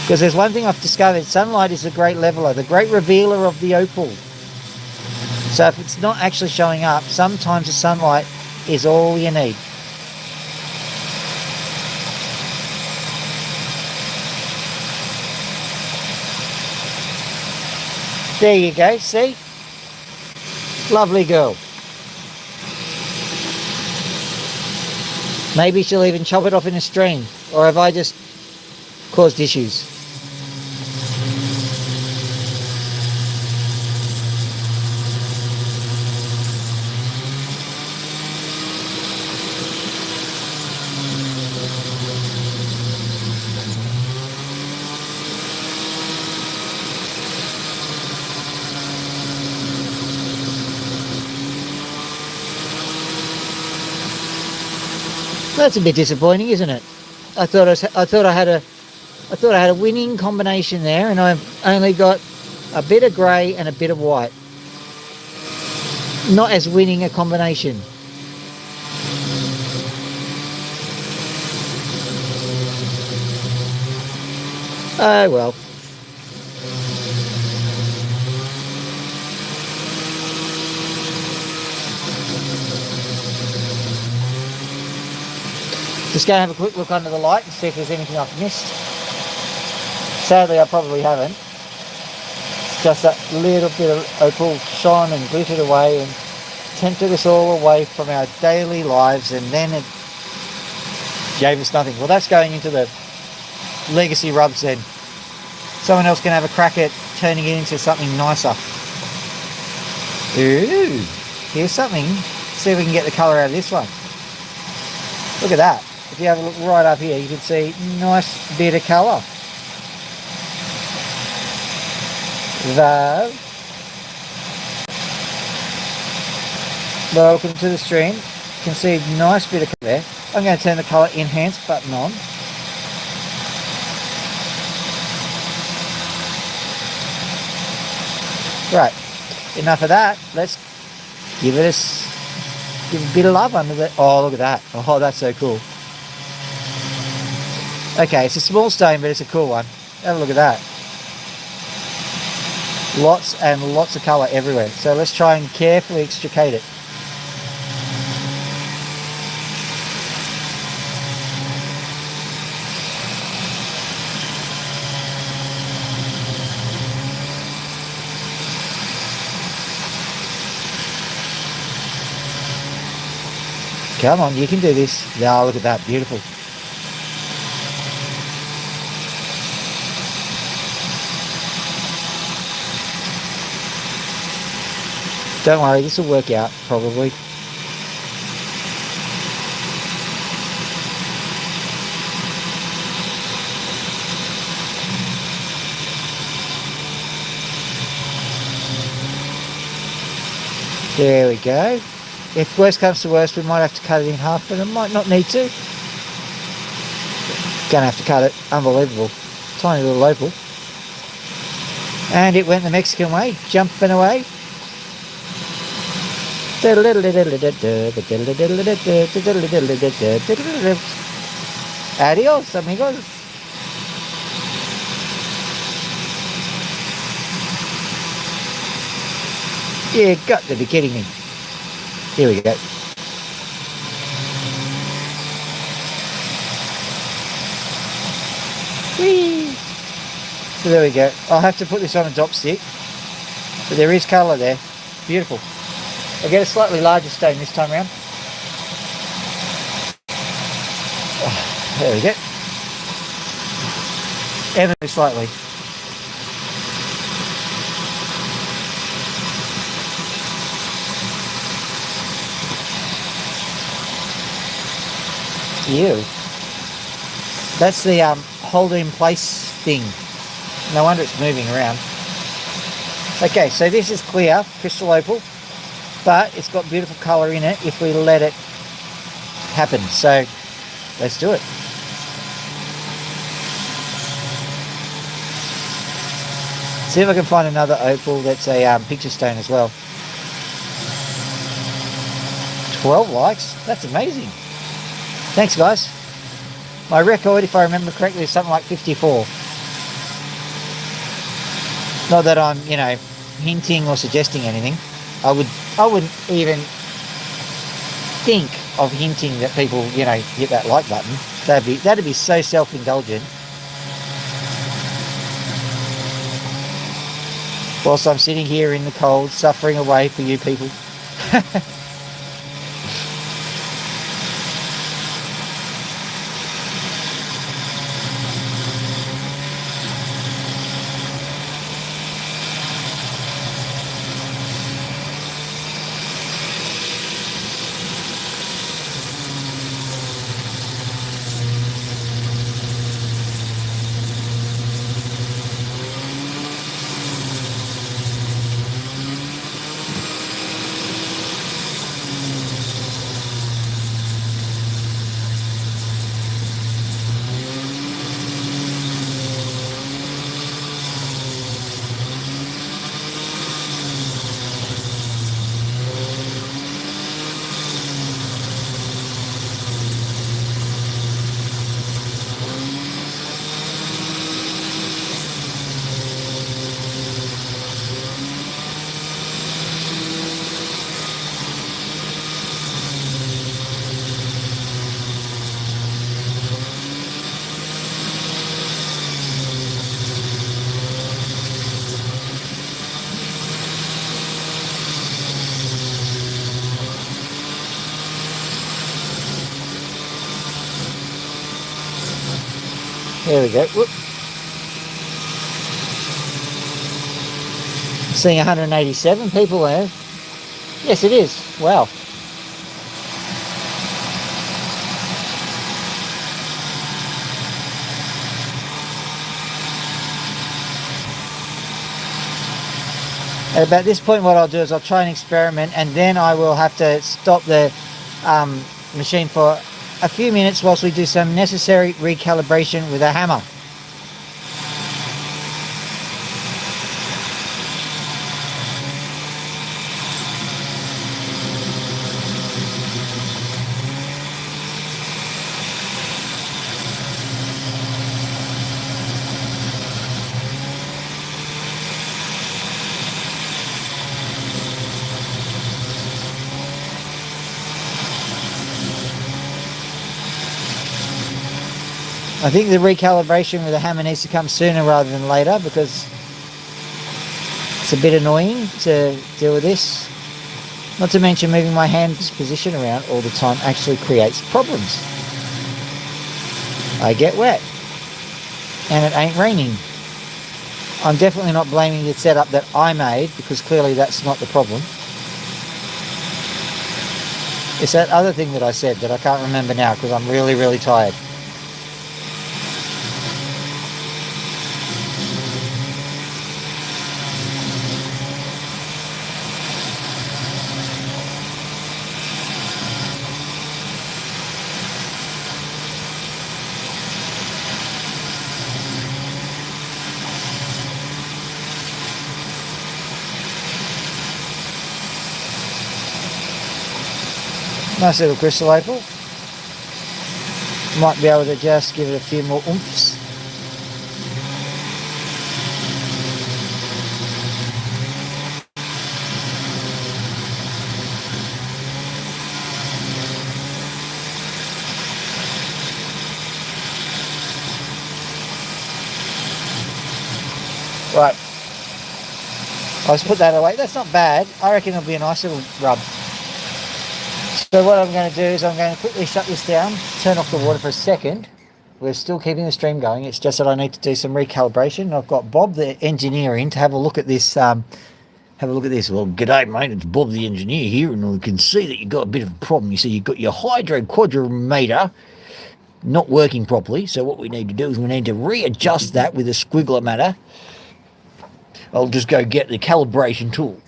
Because there's one thing I've discovered, sunlight is a great leveler, the great revealer of the opal. So if it's not actually showing up, sometimes the sunlight is all you need. There you go, see? Lovely girl. Maybe she'll even chop it off in a stream, or have I just caused issues? That's a bit disappointing, isn't it? I thought I had a winning combination there, and I've only got a bit of grey and a bit of white. Not as winning a combination. Oh well. Just going to have a quick look under the light and see if there's anything I've missed. Sadly, I probably haven't. It's just that little bit of opal shone and glittered away and tempted us all away from our daily lives, and then it gave us nothing. Well, that's going into the legacy rubs then. Someone else can have a crack at turning it into something nicer. Ooh, here's something. See if we can get the colour out of this one. Look at that. If you have a look right up here, you can see nice bit of colour. Welcome to the stream. You can see a nice bit of colour there. I'm going to turn the colour enhance button on. Right, enough of that. Let's give a bit of love under the... Oh, look at that. Oh, that's so cool. Okay, it's a small stone, but it's a cool one. Have a look at that. Lots and lots of colour everywhere. So let's try and carefully extricate it. Come on, you can do this. Oh, look at that, beautiful. Don't worry, this will work out, probably. There we go. If worst comes to worst, we might have to cut it in half, but I might not need to. Gonna have to cut it. Unbelievable. Tiny little opal. And it went the Mexican way, jumping away. Adios, amigos. You got to be kidding me. Here we go. Whee! So there we go. I'll have to put this on a drop stick. But there is colour there. Beautiful. I'll get a slightly larger stone this time around. Oh, there we go. Ever so slightly. Ew. That's the hold in place thing. No wonder it's moving around. Okay, so this is clear, crystal opal, but it's got beautiful colour in it if we let it happen. So let's do it. See if I can find another opal that's a picture stone as well. 12 likes? That's amazing. Thanks, guys. My record, if I remember correctly, is something like 54. Not that I'm, you know, hinting or suggesting anything. I wouldn't even think of hinting that people, you know, hit that like button. That'd be so self-indulgent. Whilst I'm sitting here in the cold, suffering away for you people. There we go. Whoop. Seeing 187 people there. Yes, it is. Wow. At about this point, what I'll do is I'll try and experiment, and then I will have to stop the machine for a few minutes whilst we do some necessary recalibration with a hammer. I think the recalibration with the hammer needs to come sooner rather than later, because it's a bit annoying to deal with this. Not to mention moving my hand's position around all the time actually creates problems. I get wet. And it ain't raining. I'm definitely not blaming the setup that I made, because clearly that's not the problem. It's that other thing that I said that I can't remember now because I'm really, really tired. Nice little crystal opal. Might be able to just give it a few more oomphs. Right. I'll just put that away. That's not bad. I reckon it'll be a nice little rub. So what I'm going to do is I'm going to quickly shut this down, turn off the water for a second. We're still keeping the stream going. It's just that I need to do some recalibration. I've got Bob, the engineer, in to have a look at this. Well, g'day, mate. It's Bob, the engineer here, and we can see that you've got a bit of a problem. You see, you've got your hydro quadrometer not working properly. So what we need to do is we need to readjust that with a squiggler-matter. I'll just go get the calibration tool.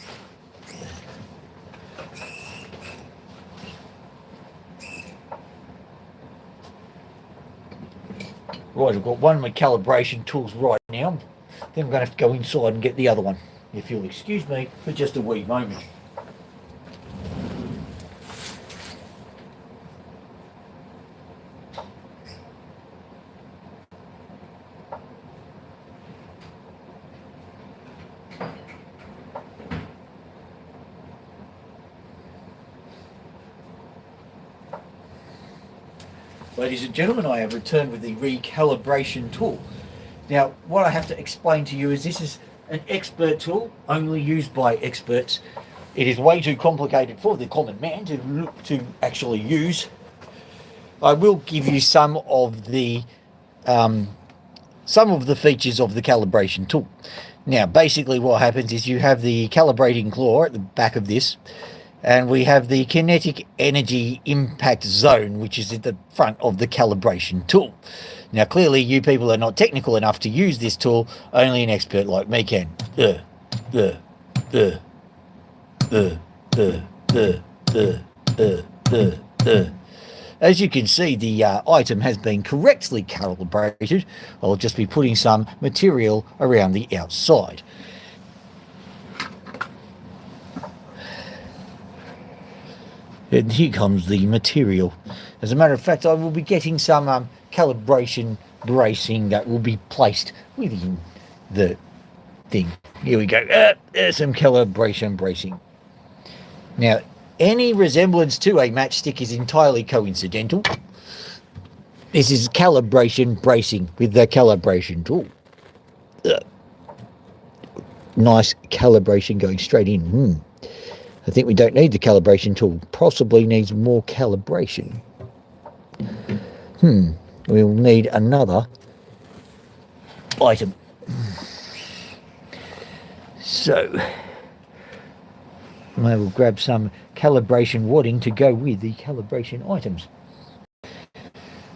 Right, I've got one of my calibration tools right now. Then I'm going to have to go inside and get the other one. If you'll excuse me for just a wee moment. Ladies and gentlemen, I have returned with the recalibration tool. Now, what I have to explain to you is this is an expert tool, only used by experts. It is way too complicated for the common man to actually use. I will give you some of the features of the calibration tool. Now, basically what happens is you have the calibrating claw at the back of this, and we have the kinetic energy impact zone, which is at the front of the calibration tool. Now, clearly, you people are not technical enough to use this tool. Only an expert like me can. As you can see, the item has been correctly calibrated. I'll just be putting some material around the outside. And here comes the material. As a matter of fact, I will be getting some calibration bracing that will be placed within the thing. Here we go. There's some calibration bracing. Now, any resemblance to a matchstick is entirely coincidental. This is calibration bracing with the calibration tool. Nice calibration going straight in. I think we don't need the calibration tool. Possibly needs more calibration. We'll need another item. So, I will grab some calibration wadding to go with the calibration items.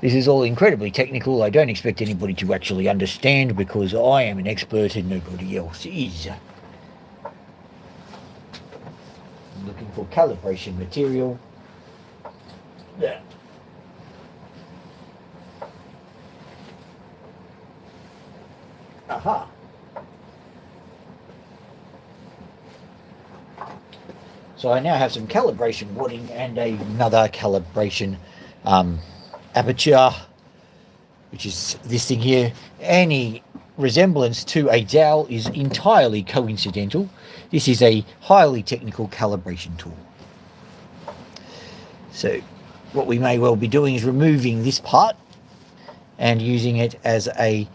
This is all incredibly technical. I don't expect anybody to actually understand because I am an expert and nobody else is. Looking for calibration material. There. Aha. So I now have some calibration wadding and another calibration aperture, which is this thing here. Any resemblance to a dowel is entirely coincidental. This is a highly technical calibration tool. So what we may well be doing is removing this part and using it as a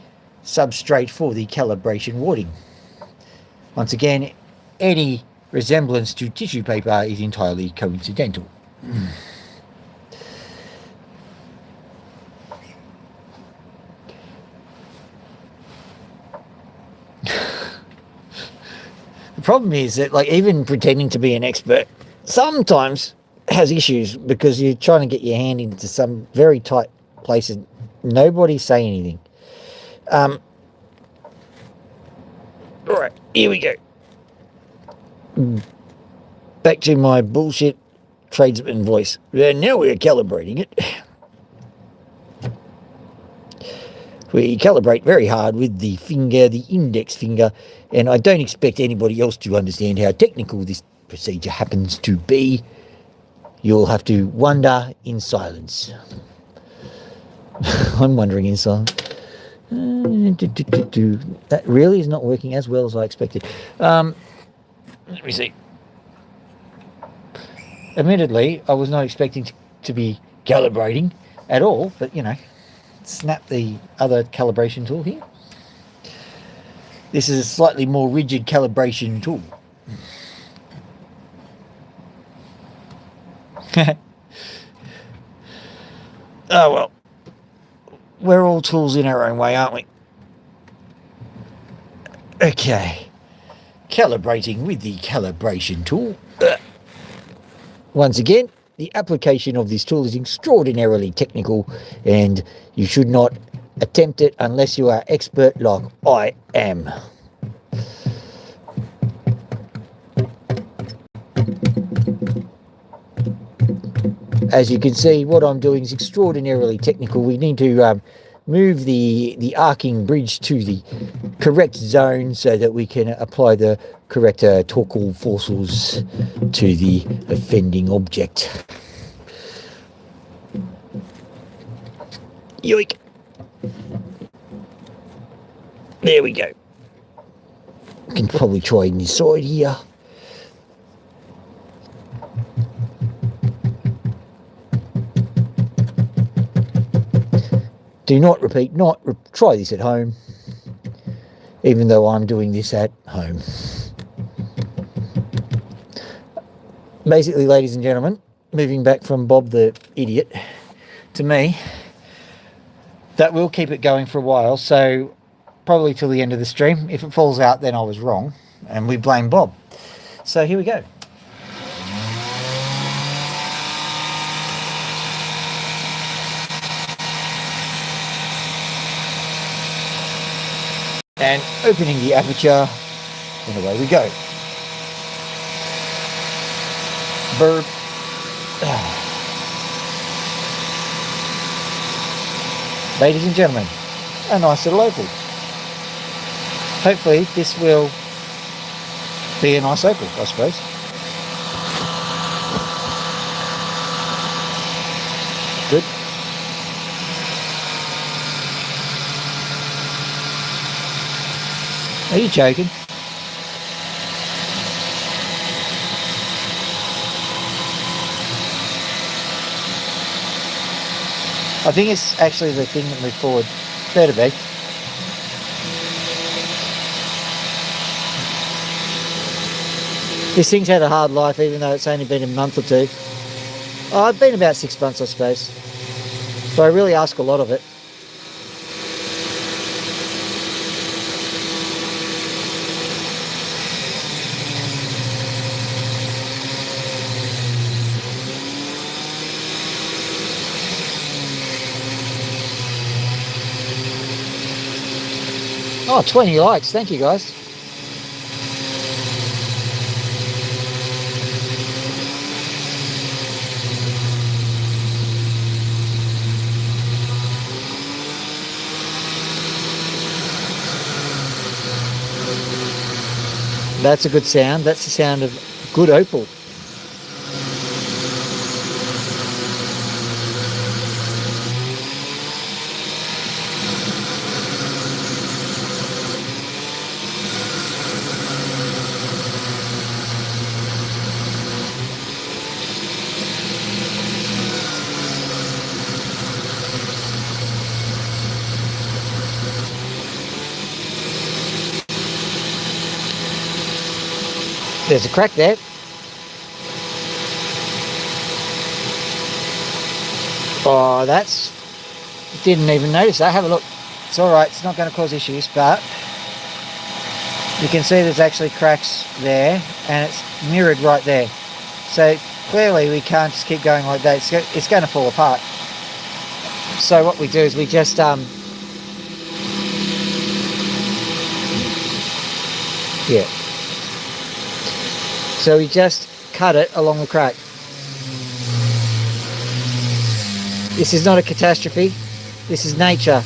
substrate for the calibration wadding. Once again, any resemblance to tissue paper is entirely coincidental. The problem is that, like, even pretending to be an expert sometimes has issues because you're trying to get your hand into some very tight places. Nobody say anything. All right, here we go. Back to my bullshit tradesman voice. Now we're calibrating it. We calibrate very hard with the finger, the index finger, and I don't expect anybody else to understand how technical this procedure happens to be. You'll have to wonder in silence. I'm wondering in silence. That really is not working as well as I expected. Let me see. Admittedly, I was not expecting to be calibrating at all, but you know, snap the other calibration tool here. This is a slightly more rigid calibration tool. Oh well, we're all tools in our own way, aren't we? Okay, calibrating with the calibration tool. Once again, the application of this tool is extraordinarily technical, and you should not attempt it unless you are expert like I am. As you can see, what I'm doing is extraordinarily technical. We need to move the arcing bridge to the correct zone so that we can apply the correct torqual forces to the offending object. Yoink. There we go. I can probably try in this side here. Do not repeat, try this at home, even though I'm doing this at home. Basically, ladies and gentlemen, moving back from Bob the idiot to me, that will keep it going for a while, so probably till the end of the stream. If it falls out, then I was wrong, and we blame Bob. So here we go. And opening the aperture, and away we go. Burp. Ladies and gentlemen, a nice little opal. Hopefully this will be a nice opal, I suppose. Good. Are you joking? I think it's actually the thing that moved forward. Better be. This thing's had a hard life, even though it's only been a month or two. Oh, it's been about 6 months, I suppose. So I really ask a lot of it. Oh, 20 likes. Thank you, guys. That's a good sound. That's the sound of good opal. There's a crack there. Oh, that's... Didn't even notice that. Have a look. It's alright, it's not going to cause issues, but you can see there's actually cracks there, and it's mirrored right there. So clearly we can't just keep going like that. It's going to fall apart. So what we do is we just yeah. So we just cut it along the crack. This is not a catastrophe. This is nature.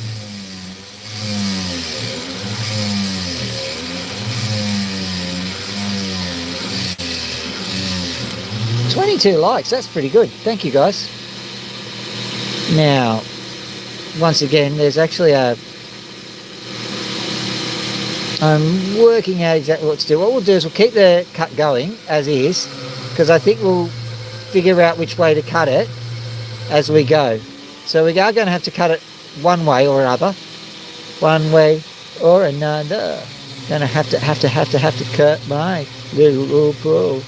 "22 likes, that's pretty good. Thank you, guys." Now, once again, there's actually a... I'm working out exactly what to do. What we'll do is we'll keep the cut going as is, because I think we'll figure out which way to cut it as we go. So we are going to have to cut it one way or another. One way or another. Gonna have to cut my little OPAL.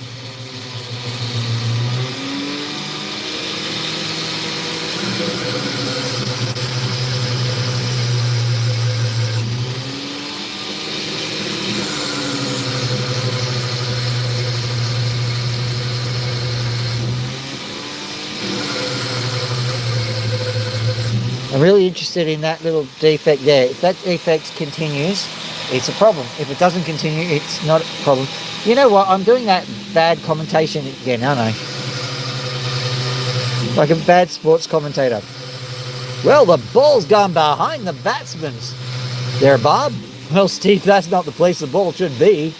I'm really interested in that little defect there. If that defect continues, it's a problem. If it doesn't continue, it's not a problem. You know what? I'm doing that bad commentation again, aren't I? Like a bad sports commentator. "Well, the ball's gone behind the batsman's. There, Bob? Well, Steve, that's not the place the ball should be."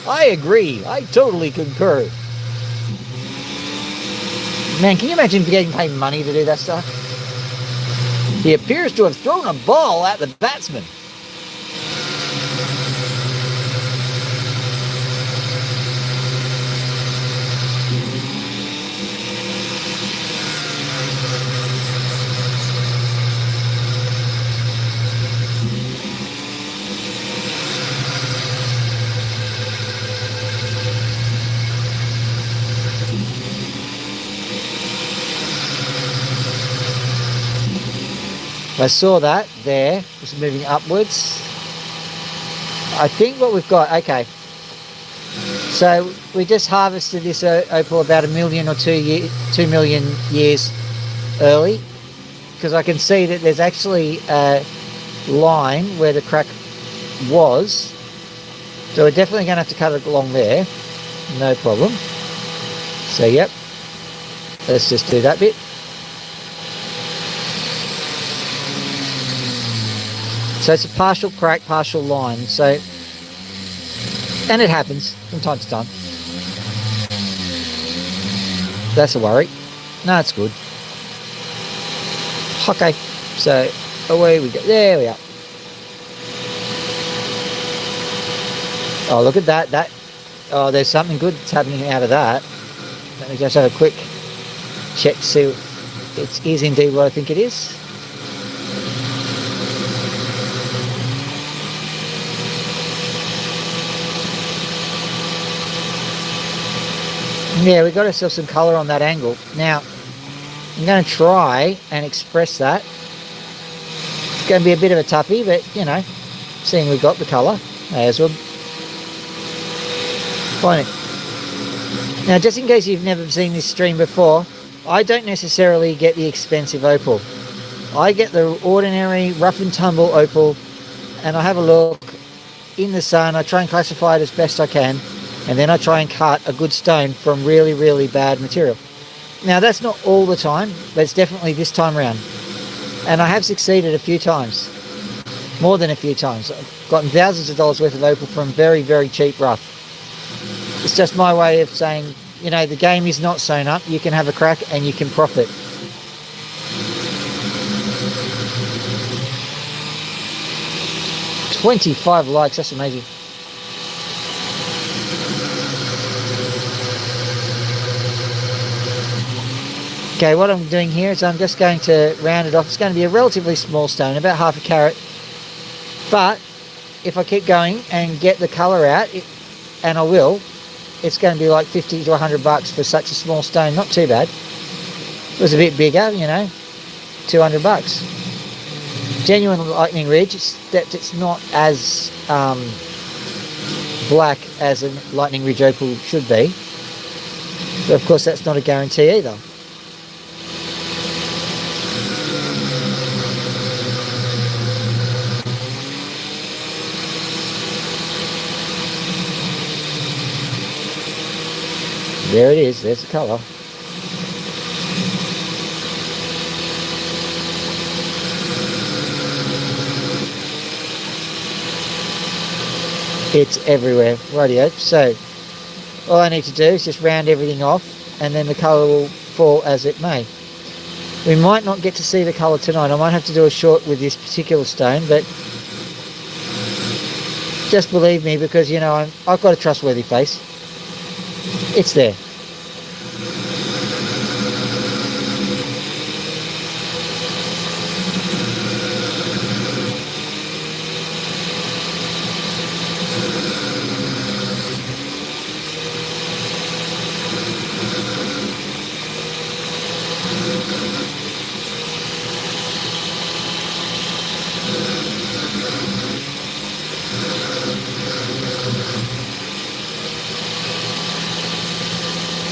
"I agree. I totally concur." Man, can you imagine getting paid money to do that stuff? "He appears to have thrown a ball at the batsman." I saw that there, it's moving upwards. I think what we've got, okay. So we just harvested this opal about 1 million or 2 million years early, because I can see that there's actually a line where the crack was. So we're definitely going to have to cut it along there, no problem. So yep, let's just do that bit. So it's a partial crack, partial line. So, and it happens from time to time. That's a worry. No, it's good. Okay, so away we go. There we are. Oh, look at that. Oh, there's something good that's happening out of that. Let me just have a quick check to see if it is indeed what I think it is. Yeah, we got ourselves some colour on that angle. Now, I'm going to try and express that. It's going to be a bit of a toughie, but, you know, seeing we've got the colour, may as well find it. Now, just in case you've never seen this stream before, I don't necessarily get the expensive opal. I get the ordinary rough and tumble opal, and I have a look in the sun. I try and classify it as best I can. And then I try and cut a good stone from really, really bad material. Now, that's not all the time, but it's definitely this time around. And I have succeeded a few times. More than a few times. I've gotten thousands of dollars worth of opal from very, very cheap rough. It's just my way of saying, you know, the game is not sewn up. You can have a crack and you can profit. $25 likes, that's amazing. Okay, what I'm doing here is I'm just going to round it off. It's going to be a relatively small stone, about half a carat. But if I keep going and get the colour out, and I will, it's going to be like 50 to 100 bucks for such a small stone. Not too bad. If it was a bit bigger, you know, 200 bucks. Genuine lightning ridge, it's not as black as a lightning ridge opal should be. But of course that's not a guarantee either. There it is, there's the colour. It's everywhere. Rightio. So all I need to do is just round everything off and then the colour will fall as it may. We might not get to see the colour tonight. I might have to do a short with this particular stone, but just believe me, because you know I've got a trustworthy face. It's there.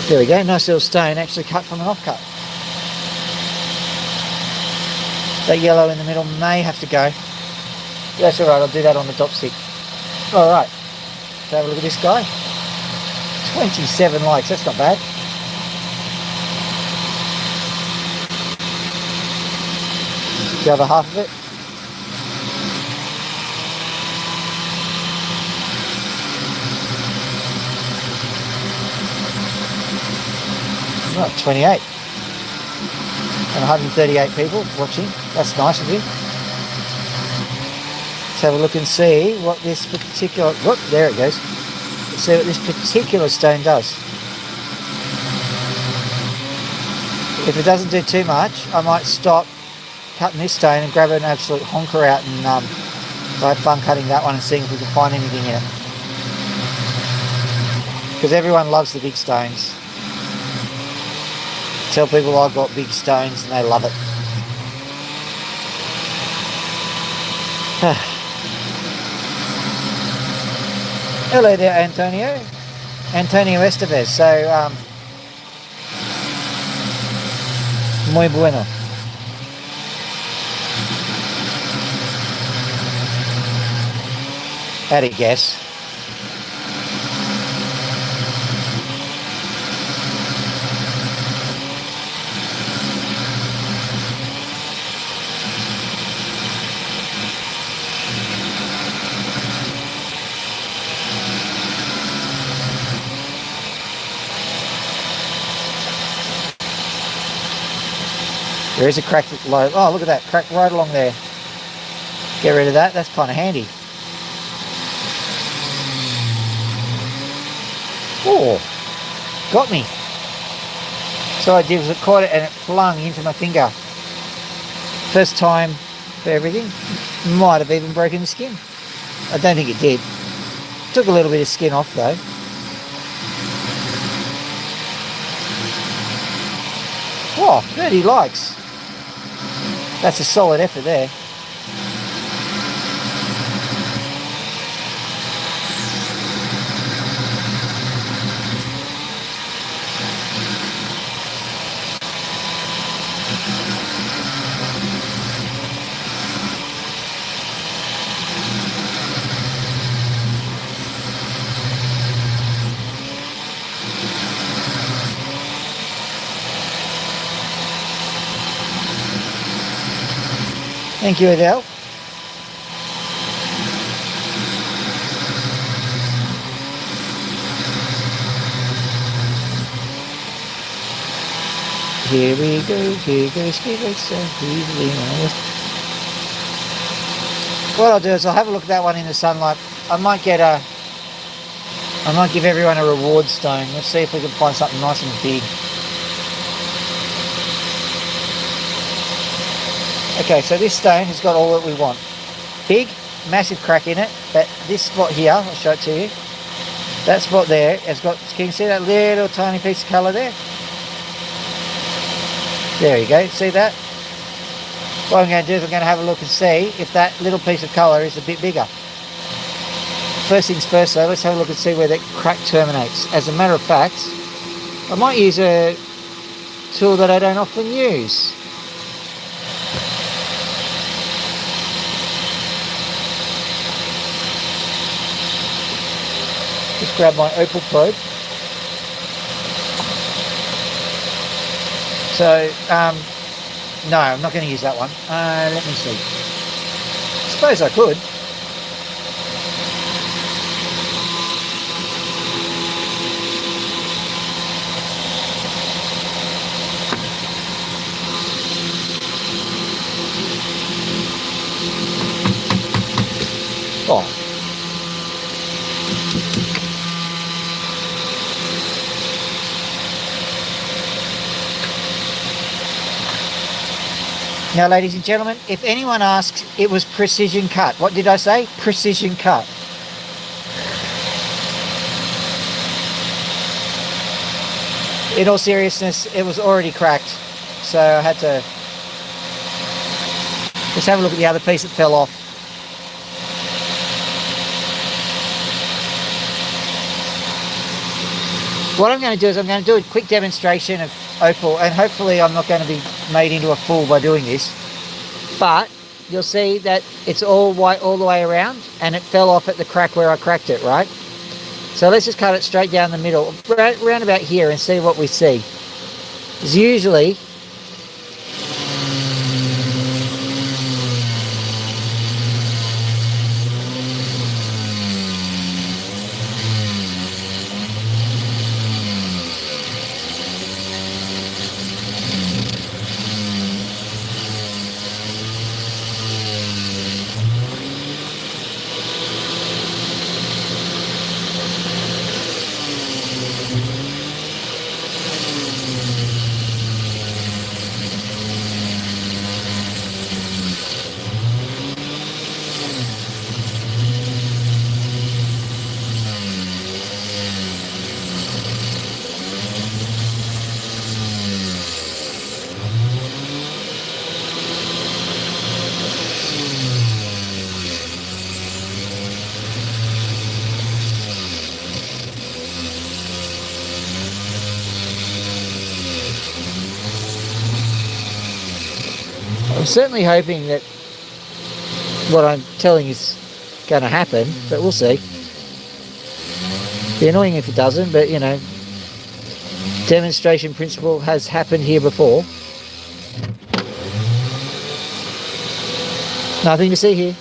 There we go, nice little stone actually cut from an offcut. That yellow in the middle may have to go. That's alright, I'll do that on the top stick. Alright, let's have a look at this guy. 27 likes, that's not bad. The other half of it. Right, 28 and 138 people watching. That's nice of you. Let's have a look and see what this particular, whoop, there it goes. Let's see what this particular stone does. If it doesn't do too much, I might stop cutting this stone and grab an absolute honker out, and I had fun cutting that one and seeing if we can find anything in it. Because everyone loves the big stones. Tell people I've got big stones and they love it. Hello there, Antonio. Antonio Estevez. So, muy bueno. Had a guess. There is a crack low. Oh, look at that. Crack right along there. Get rid of that. That's kind of handy. Oh, got me. So I did was I caught it and it flung into my finger. First time for everything. Might have even broken the skin. I don't think it did. Took a little bit of skin off though. Oh, 30 likes. That's a solid effort there. Thank you, Adele. Here we go, here goes spirits so easily. What I'll do is I'll have a look at that one in the sunlight. I might give everyone a reward stone. Let's see if we can find something nice and big. Okay, so this stone has got all that we want. Big, massive crack in it, but this spot here, I'll show it to you. That spot there has got, can you see that little tiny piece of colour there? There you go, see that? What I'm going to do is I'm going to have a look and see if that little piece of colour is a bit bigger. First things first though, let's have a look and see where that crack terminates. As a matter of fact, I might use a tool that I don't often use. Just grab my opal probe. So, no, I'm not going to use that one. Let me see. I suppose I could. Oh. Now, ladies and gentlemen, if anyone asks, it was precision cut. What did I say? Precision cut. In all seriousness, it was already cracked, so I had to just have a look at the other piece that fell off. What I'm going to do is I'm going to do a quick demonstration of opal, and hopefully I'm not going to be made into a fool by doing this, but you'll see that it's all white all the way around and it fell off at the crack where I cracked it, right? So let's just cut it straight down the middle, round about here, and see what we see. Because usually I'm certainly hoping that what I'm telling is going to happen, but we'll see. Be annoying if it doesn't, but you know, demonstration principle has happened here before. Nothing to see here.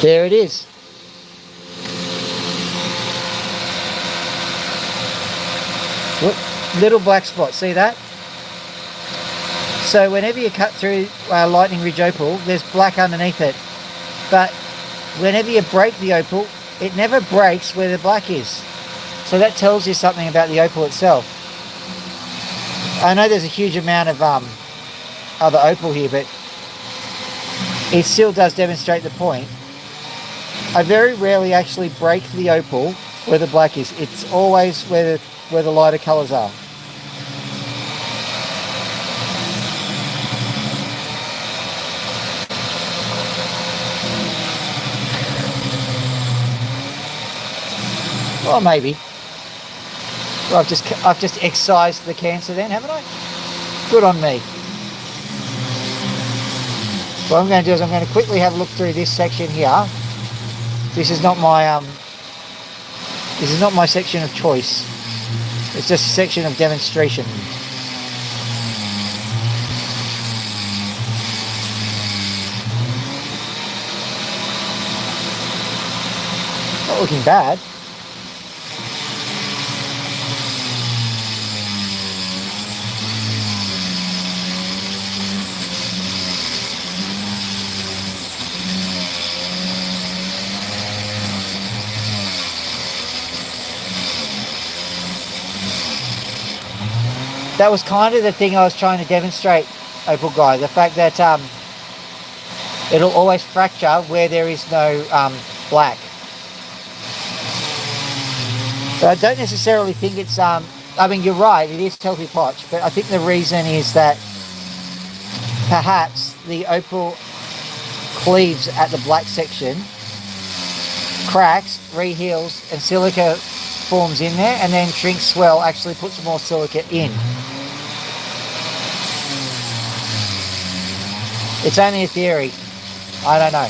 There it is. Look, little black spot, see that? So whenever you cut through lightning ridge opal, there's black underneath it. But whenever you break the opal, it never breaks where the black is. So that tells you something about the opal itself. I know there's a huge amount of other opal here, but it still does demonstrate the point. I very rarely actually break the opal where the black is. It's always where the lighter colours are. Or maybe. Well, I've just excised the cancer then, haven't I? Good on me. What I'm going to do is I'm going to quickly have a look through this section here. This is not my section of choice. It's just a section of demonstration. Not looking bad. that was kind of the thing I was trying to demonstrate, Opal Guy. The fact that it'll always fracture where there is no black. But I don't necessarily think it's, I mean, you're right, it is healthy potch, but I think the reason is that perhaps the opal cleaves at the black section, cracks, reheals, and silica forms in there, and then shrink swell actually puts more silica in. It's only a theory. I don't know.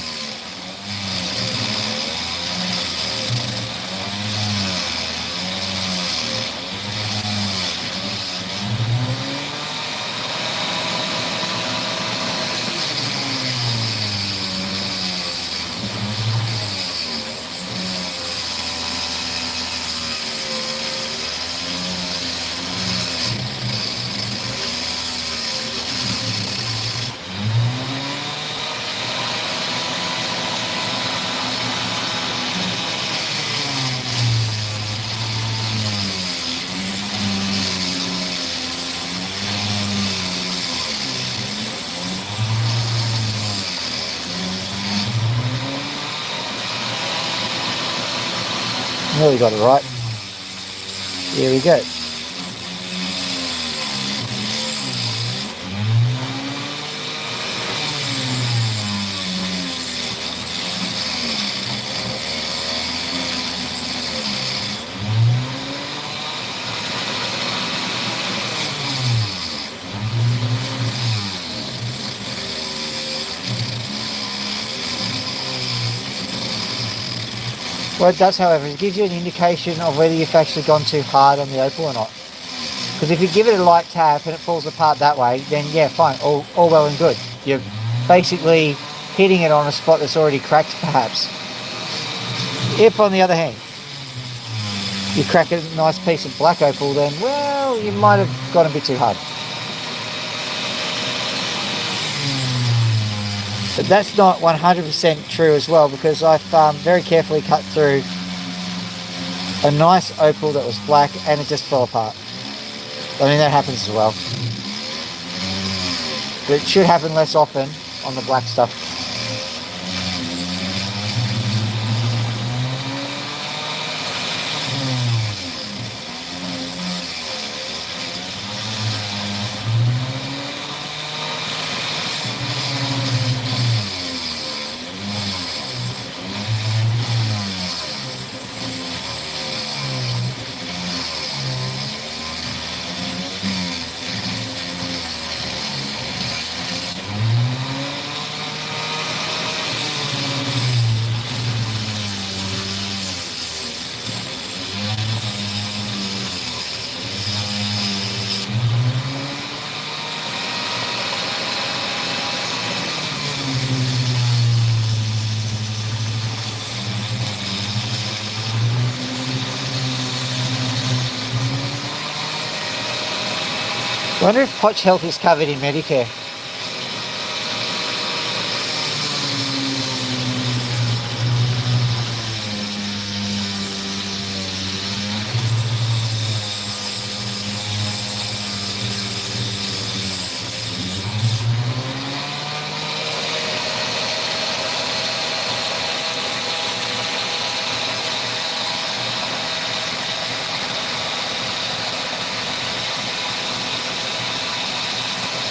Nearly got it right. Here we go. What it does, however, is it gives you an indication of whether you've actually gone too hard on the opal or not. Because if you give it a light tap and it falls apart that way, then yeah, fine, all well and good. You're basically hitting it on a spot that's already cracked, perhaps. If, on the other hand, you crack a nice piece of black opal, then, well, you might have gone a bit too hard. But that's not 100% true as well, because I've very carefully cut through a nice opal that was black and it just fell apart. I mean, that happens as well. But it should happen less often on the black stuff. I wonder if potch health is covered in Medicare.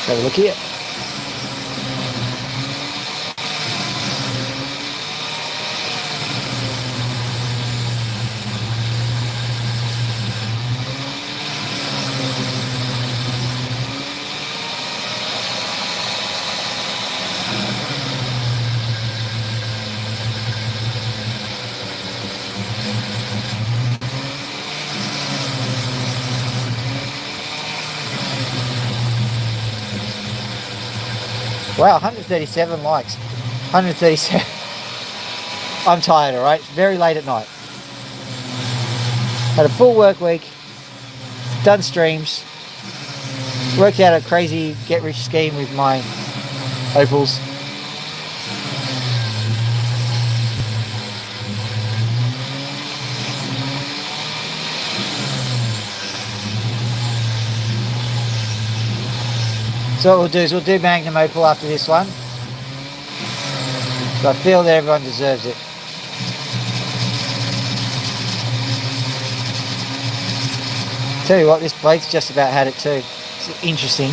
Have a look here. Wow, 137 likes. 137. I'm tired, alright? It's very late at night. Had a full work week. Done streams. Worked out a crazy get-rich scheme with my opals. So what we'll do is we'll do magnum opal after this one. So I feel that everyone deserves it. Tell you what, this blade's just about had it too. It's interesting.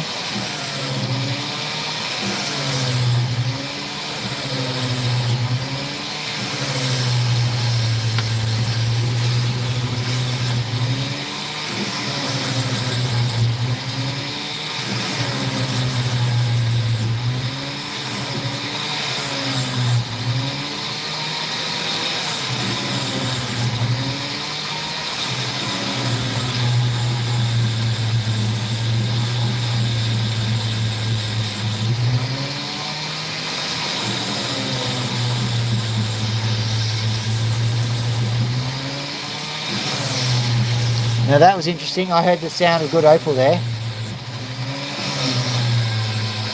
Now that was interesting. I heard the sound of good opal there.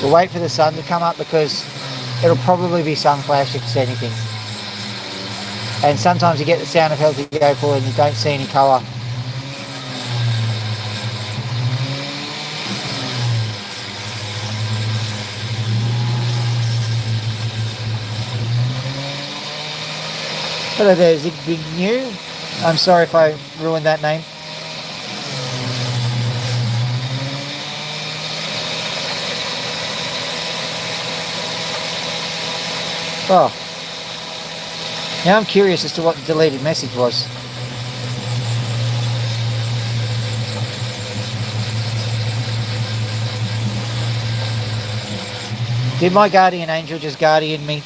We'll wait for the sun to come up because it'll probably be sun flash if it's anything. And sometimes you get the sound of healthy opal and you don't see any colour. Hello there, Zig Big New. I'm sorry if I ruined that name. Oh. Now I'm curious as to what the deleted message was. Did my guardian angel just guardian me?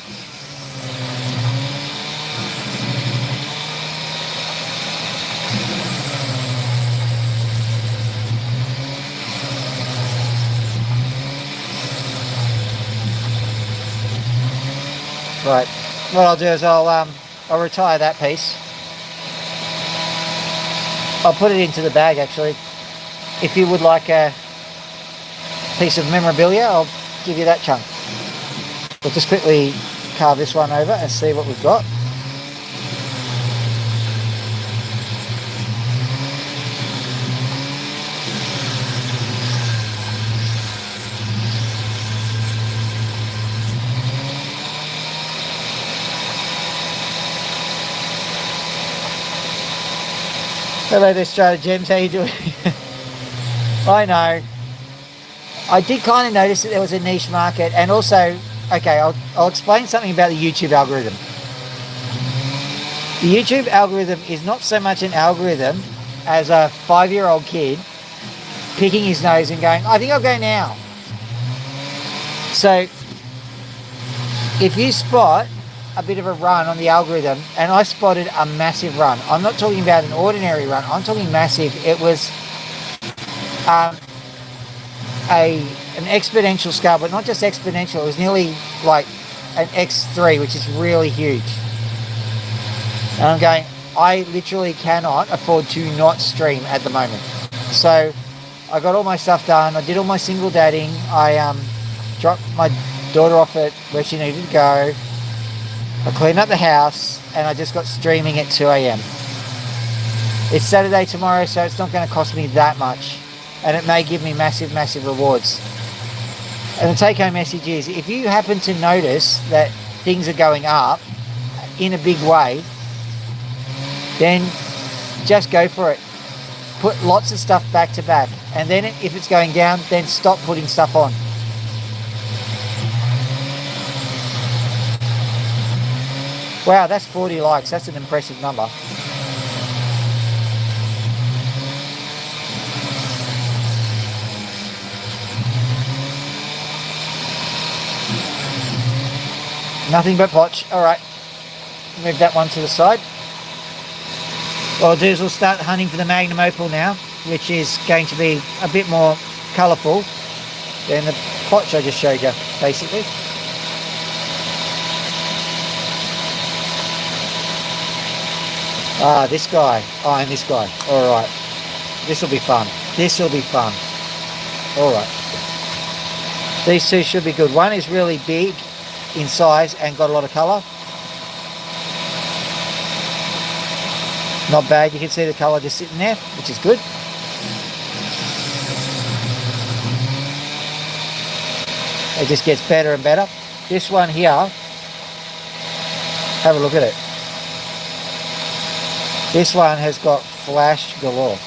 Right, what I'll do is I'll retire that piece. I'll put it into the bag actually. If you would like a piece of memorabilia, I'll give you that chunk. We'll just quickly carve this one over and see what we've got. Hello there, Strata Gems, how you doing? I know. I did kind of notice that there was a niche market, and also, okay, I'll explain something about the YouTube algorithm. The YouTube algorithm is not so much an algorithm as a 5-year-old kid picking his nose and going, I think I'll go now. So, if you spot a bit of a run on the algorithm, and I spotted a massive run. I'm not talking about an ordinary run, I'm talking massive. It was an exponential scale, but not just exponential, it was nearly like an X3, which is really huge. And I'm going, I literally cannot afford to not stream at the moment. So I got all my stuff done, I did all my single dadding, I dropped my daughter off at where she needed to go, I cleaned up the house, and I just got streaming at 2 a.m. It's Saturday tomorrow, so it's not going to cost me that much, and it may give me massive, massive rewards. And the take-home message is, if you happen to notice that things are going up in a big way, then just go for it. Put lots of stuff back to back, and then if it's going down, then stop putting stuff on. Wow, that's 40 likes. That's an impressive number. Nothing but potch. All right, move that one to the side. What I'll do is we'll start hunting for the magnum opal now, which is going to be a bit more colourful than the potch I just showed you, basically. Ah, this guy. Oh, and this guy. All right. This will be fun. This will be fun. All right. These two should be good. One is really big in size and got a lot of colour. Not bad. You can see the colour just sitting there, which is good. It just gets better and better. This one here, have a look at it. This one has got flash galore.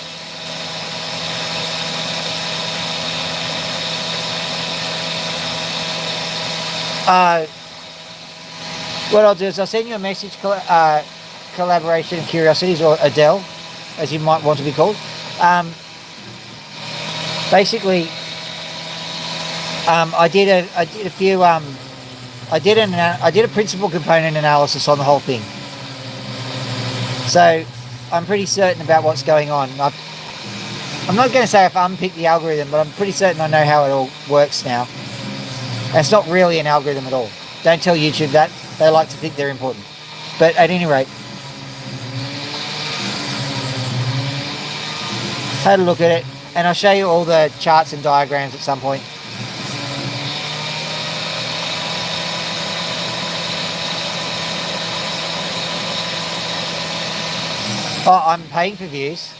What I'll do is I'll send you a message, Collaboration of Curiosities, or Adele, as you might want to be called. Basically, I did a principal component analysis on the whole thing. So I'm pretty certain about what's going on. I'm not going to say I've unpicked the algorithm, but I'm pretty certain I know how it all works now. And it's not really an algorithm at all. Don't tell YouTube that. They like to think they're important. But at any rate, had a look at it, and I'll show you all the charts and diagrams at some point. Oh, I'm paying for views.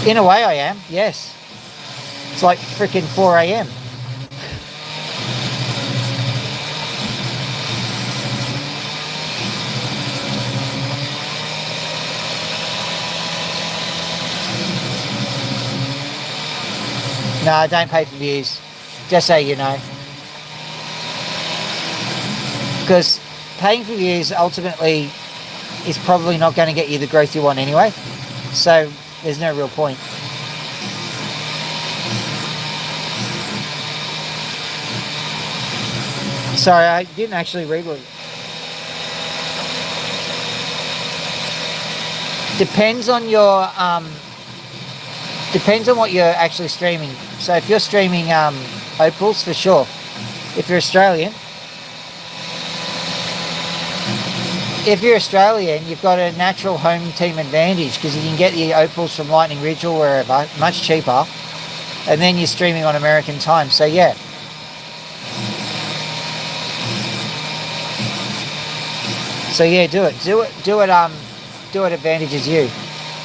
In a way I am, yes. It's like freaking 4 a.m. No, I don't pay for views. Just so you know. Because paying for views ultimately is probably not going to get you the growth you want anyway. So there's no real point. Sorry, I didn't actually read what... Depends on your... Depends on what you're actually streaming. So if you're streaming opals, for sure. If you're Australian, you've got a natural home team advantage because you can get the opals from Lightning Ridge or wherever, much cheaper, and then you're streaming on American time. So yeah. So yeah, do it. Do it advantages you.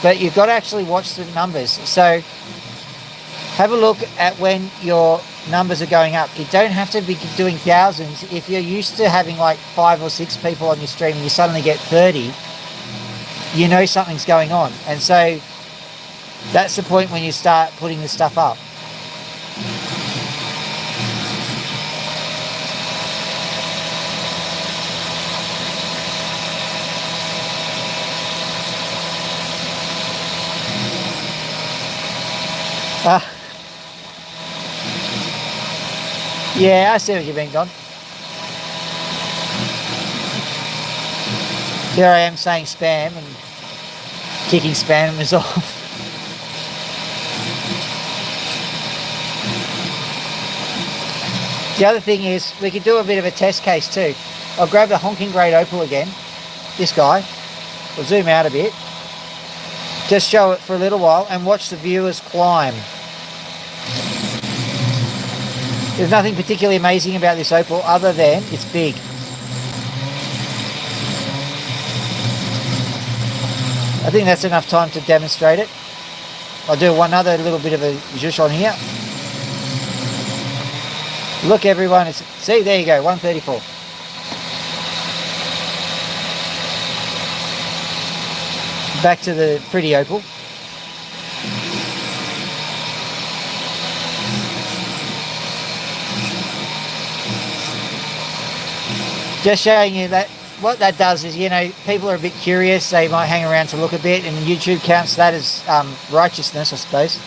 But you've got to actually watch the numbers. So have a look at when your numbers are going up. You don't have to be doing thousands. If you're used to having like 5 or 6 people on your stream and you suddenly get 30, you know something's going on. And so that's the point when you start putting this stuff up. Yeah, I see what you mean, Don. Here I am saying spam and kicking spammers off. The other thing is, we could do a bit of a test case too. I'll grab the honking great opal again, this guy. We'll zoom out a bit. Just show it for a little while and watch the viewers climb. There's nothing particularly amazing about this opal other than it's big. I think that's enough time to demonstrate it. I'll do one other little bit of a zhoosh on here. Look everyone, see there you go, 134. Back to the pretty opal. Just showing you that what that does is, you know, people are a bit curious, they might hang around to look a bit, and YouTube counts that as righteousness, I suppose.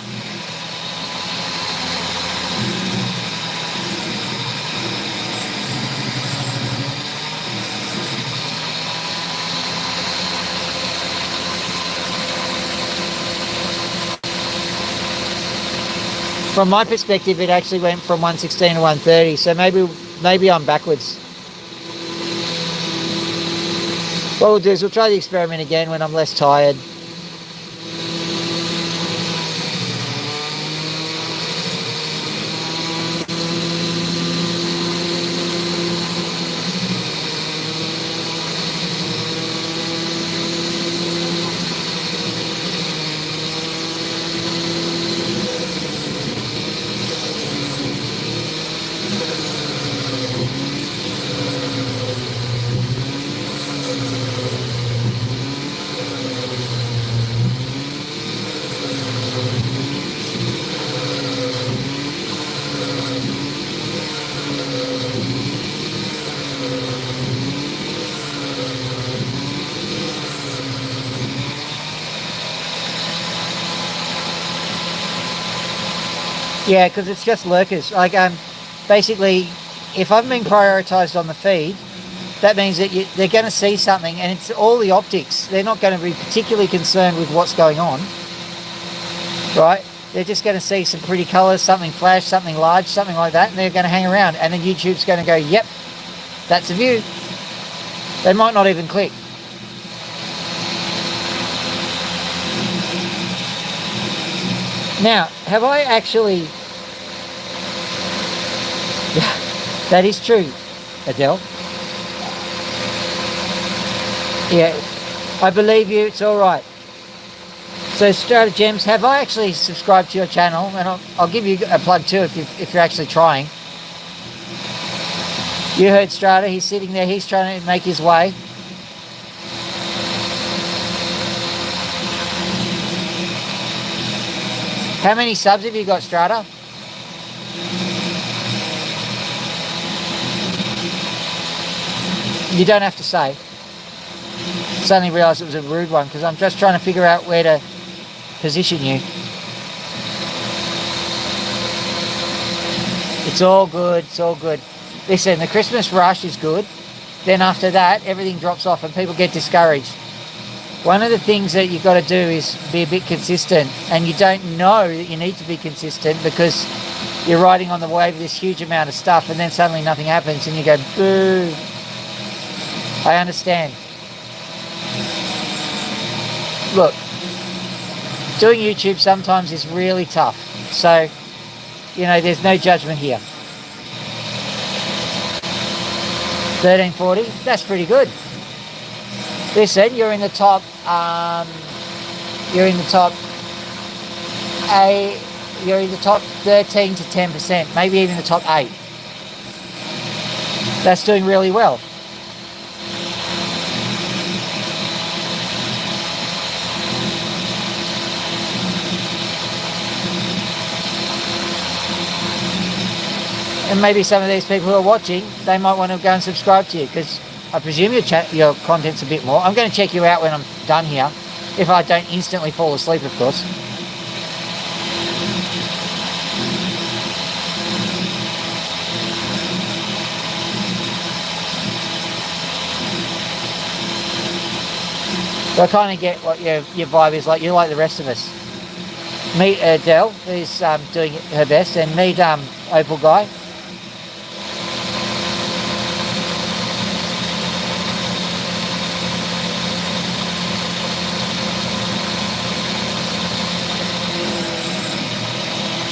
From my perspective, it actually went from 116 to 130, so maybe I'm backwards. What we'll do is we'll try the experiment again when I'm less tired. Yeah, because it's just lurkers. Like, basically, if I'm being prioritised on the feed, that means that they're going to see something, and it's all the optics. They're not going to be particularly concerned with what's going on, right? They're just going to see some pretty colours, something flash, something large, something like that, and they're going to hang around. And then YouTube's going to go, yep, that's a view. They might not even click. Now, have I actually... That is true, Adele. Yeah, I believe you, it's all right. So, Stratagems, have I actually subscribed to your channel? And I'll give you a plug too if you're actually trying. You heard Strata, he's sitting there, he's trying to make his way. How many subs have you got, Strata? You don't have to say. Suddenly realised it was a rude one because I'm just trying to figure out where to position you. It's all good, it's all good. Listen, the Christmas rush is good. Then after that, everything drops off and people get discouraged. One of the things that you've got to do is be a bit consistent, and you don't know that you need to be consistent because you're riding on the wave of this huge amount of stuff, and then suddenly nothing happens and you go, boo. I understand. Look, doing YouTube sometimes is really tough. So, you know, there's no judgment here. 1340, that's pretty good. Listen, you're in the top, you're in the top 13 to 10%, maybe even the top 8. That's doing really well. And maybe some of these people who are watching, they might want to go and subscribe to you because I presume your content's a bit more. I'm going to check you out when I'm done here, if I don't instantly fall asleep, of course. So I kind of get what your vibe is like. You're like the rest of us. Meet Adele, who's doing her best, and meet Opal Guy.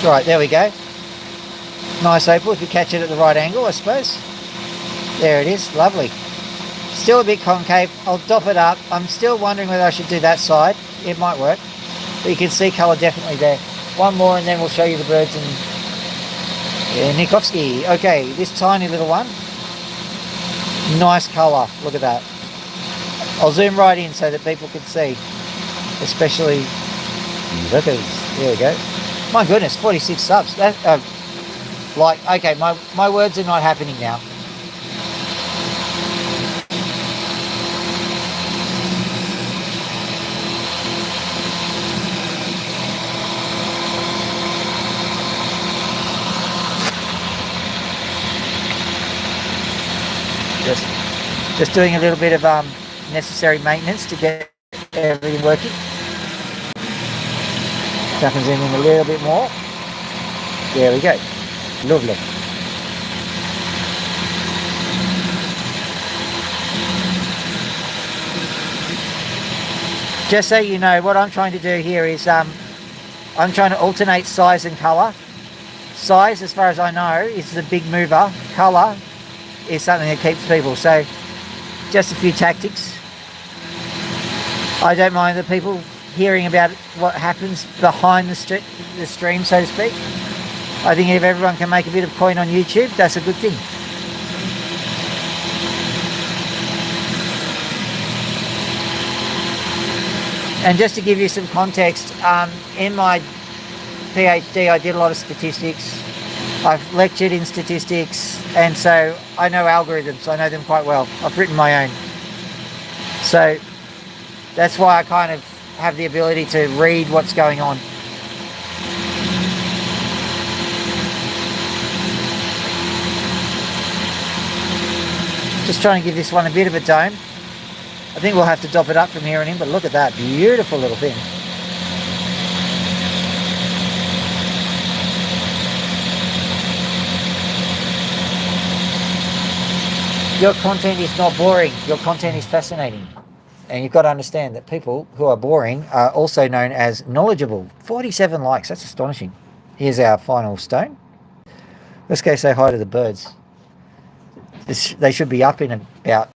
Right, there we go. Nice Opal, if you catch it at the right angle, I suppose. There it is, lovely. Still a bit concave. I'll dop it up. I'm still wondering whether I should do that side. It might work. But you can see colour definitely there. One more and then we'll show you the birds and... Yeah, Nikovsky. Okay, this tiny little one. Nice colour. Look at that. I'll zoom right in so that people can see. Especially... Lookers. There we go. My goodness, 46 subs. That, okay, my words are not happening now. Just doing a little bit of necessary maintenance to get everything working. I can zoom in a little bit more. There we go. Lovely. Just so you know, what I'm trying to do here is I'm trying to alternate size and colour. Size, as far as I know, is the big mover. Colour is something that keeps people. So just a few tactics. I don't mind the people hearing about what happens behind the stream, so to speak. I think if everyone can make a bit of coin on YouTube, that's a good thing. And just to give you some context, in my PhD I did a lot of statistics. I've lectured in statistics, and so I know algorithms. I know them quite well. I've written my own. So that's why I kind of have the ability to read what's going on. Just trying to give this one a bit of a dome. I think we'll have to dop it up from here on in, but look at that beautiful little thing. Your content is not boring. Your content is fascinating. And you've got to understand that people who are boring are also known as knowledgeable. 47 likes, that's astonishing. Here's our final stone. Let's go say hi to the birds. They should be up in about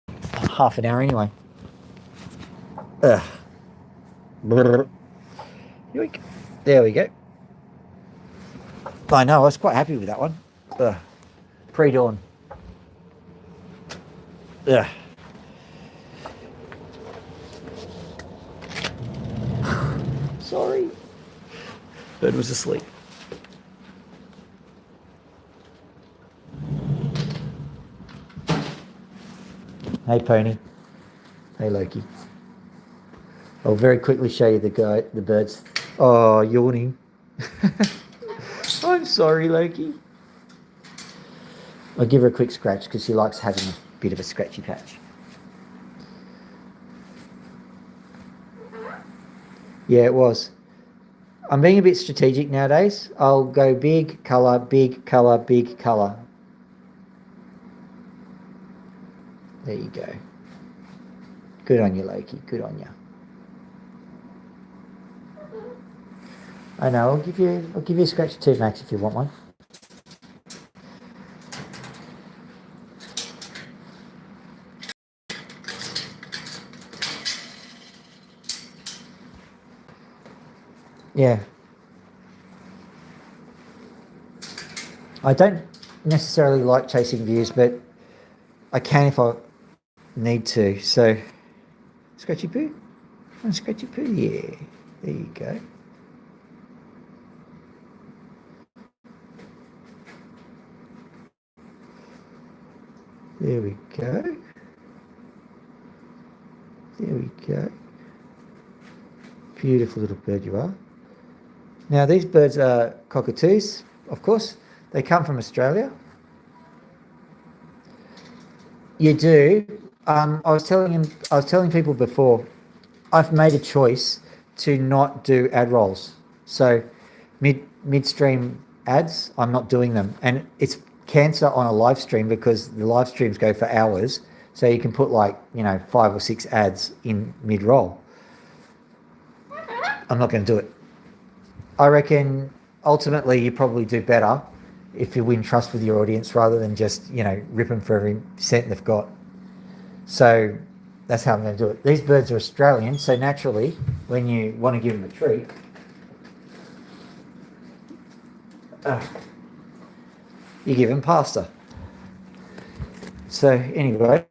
half an hour anyway. Ugh. There we go. I know, I was quite happy with that one. Ugh. Pre-dawn. Ugh. Sorry. Bird was asleep. Hey Pony. Hey Loki. I'll very quickly show you the birds. Oh, yawning. I'm sorry, Loki. I'll give her a quick scratch because she likes having a bit of a scratchy patch. Yeah, it was. I'm being a bit strategic nowadays. I'll go big colour, big colour, big colour. There you go. Good on you, Loki. Good on you. I know. I'll give you a scratch too, Max, if you want one. Yeah. I don't necessarily like chasing views, but I can if I need to. So, scratchy poo? Oh, scratchy poo, yeah. There you go. There we go. There we go. Beautiful little bird you are. Now these birds are cockatoos, of course. They come from Australia. You do. I was telling people before, I've made a choice to not do ad rolls. So midstream ads, I'm not doing them. And it's cancer on a live stream because the live streams go for hours. So you can put 5 or 6 ads in mid-roll. I'm not going to do it. I reckon ultimately you probably do better if you win trust with your audience rather than just, rip them for every cent they've got. So that's how I'm going to do it. These birds are Australian, so naturally when you want to give them a treat, you give them pasta. So anyway,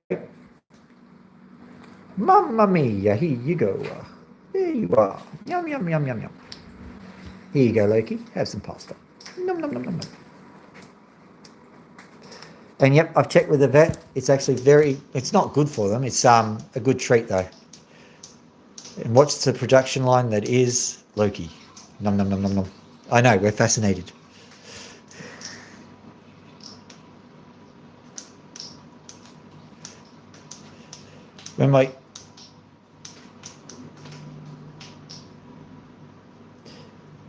Mamma mia, here you go. There you are. Yum, yum, yum, yum, yum. Here you go, Loki. Have some pasta. Nom, nom, nom, nom, nom. And yep, I've checked with the vet. It's actually it's not good for them. It's a good treat though. And what's the production line that is Loki? Nom, nom, nom, nom, nom. I know, we're fascinated.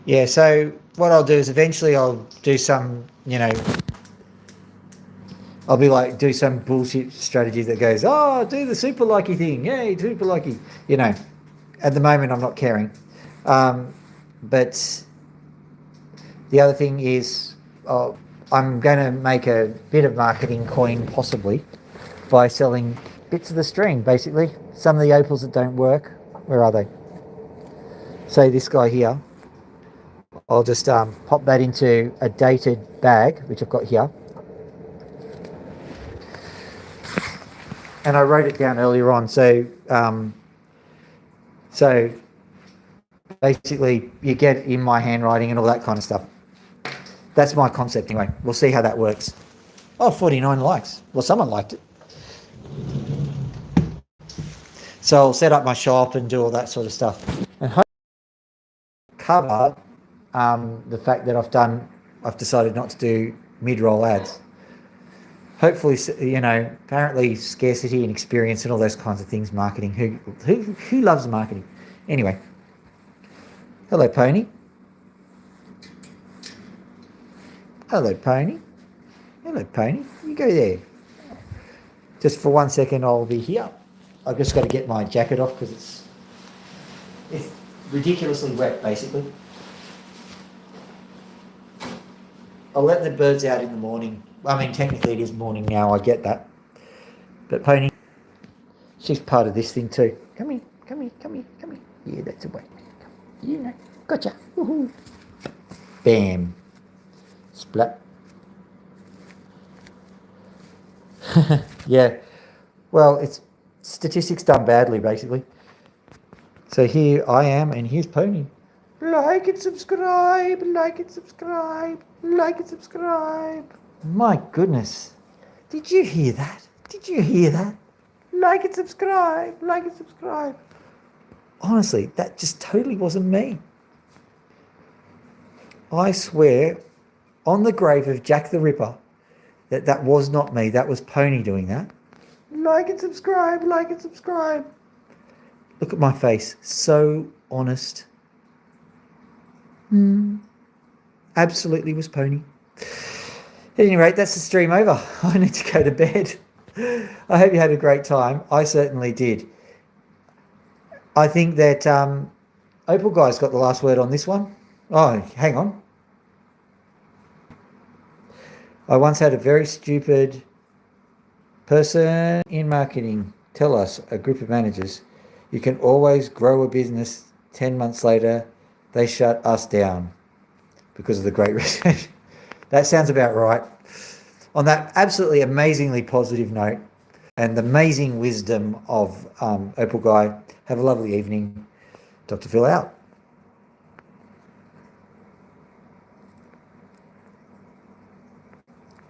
Yeah, so what I'll do is eventually I'll do some, I'll be do some bullshit strategy that goes, do the super lucky thing. Yay, super lucky. At the moment I'm not caring. But the other thing is I'm going to make a bit of marketing coin possibly by selling bits of the string, basically. Some of the opals that don't work, where are they? Say this guy here. I'll just pop that into a dated bag, which I've got here. And I wrote it down earlier on. So basically you get it in my handwriting and all that kind of stuff. That's my concept anyway. We'll see how that works. 49 likes. Well, someone liked it. So I'll set up my shop and do all that sort of stuff. And hopefully cover the fact that I've decided not to do mid-roll ads. hopefully, apparently scarcity and experience and all those kinds of things, marketing. Who loves marketing? Anyway, hello, Pony. Hello, Pony. Hello, Pony. You go there. Just for 1 second, I'll be here. I've just got to get my jacket off because it's ridiculously wet, basically. I'll let the birds out in the morning. I mean, technically it is morning now, I get that. But Pony, she's part of this thing too. Come here, come here, come here, come here. Yeah, that's a way. You know, gotcha. Woohoo. Bam. Splat. Yeah. Well, it's statistics done badly, basically. So here I am, and here's Pony. Like and subscribe, like and subscribe, like and subscribe. My goodness. Did you hear that? Did you hear that? Like and subscribe, like and subscribe. Honestly, that just totally wasn't me. I swear on the grave of Jack the Ripper that was not me. That was Pony doing that. Like and subscribe, like and subscribe. Look at my face. So honest. Absolutely was Pony. At any rate, that's the stream over. I need to go to bed. I hope you had a great time. I certainly did. I think that Opal Guy's got the last word on this one. Oh, hang on. I once had a very stupid person in marketing tell us, a group of managers, you can always grow a business. 10 months later, they shut us down because of the Great Recession. That sounds about right. On that absolutely amazingly positive note and the amazing wisdom of Opal Guy, have a lovely evening. Dr. Phil out.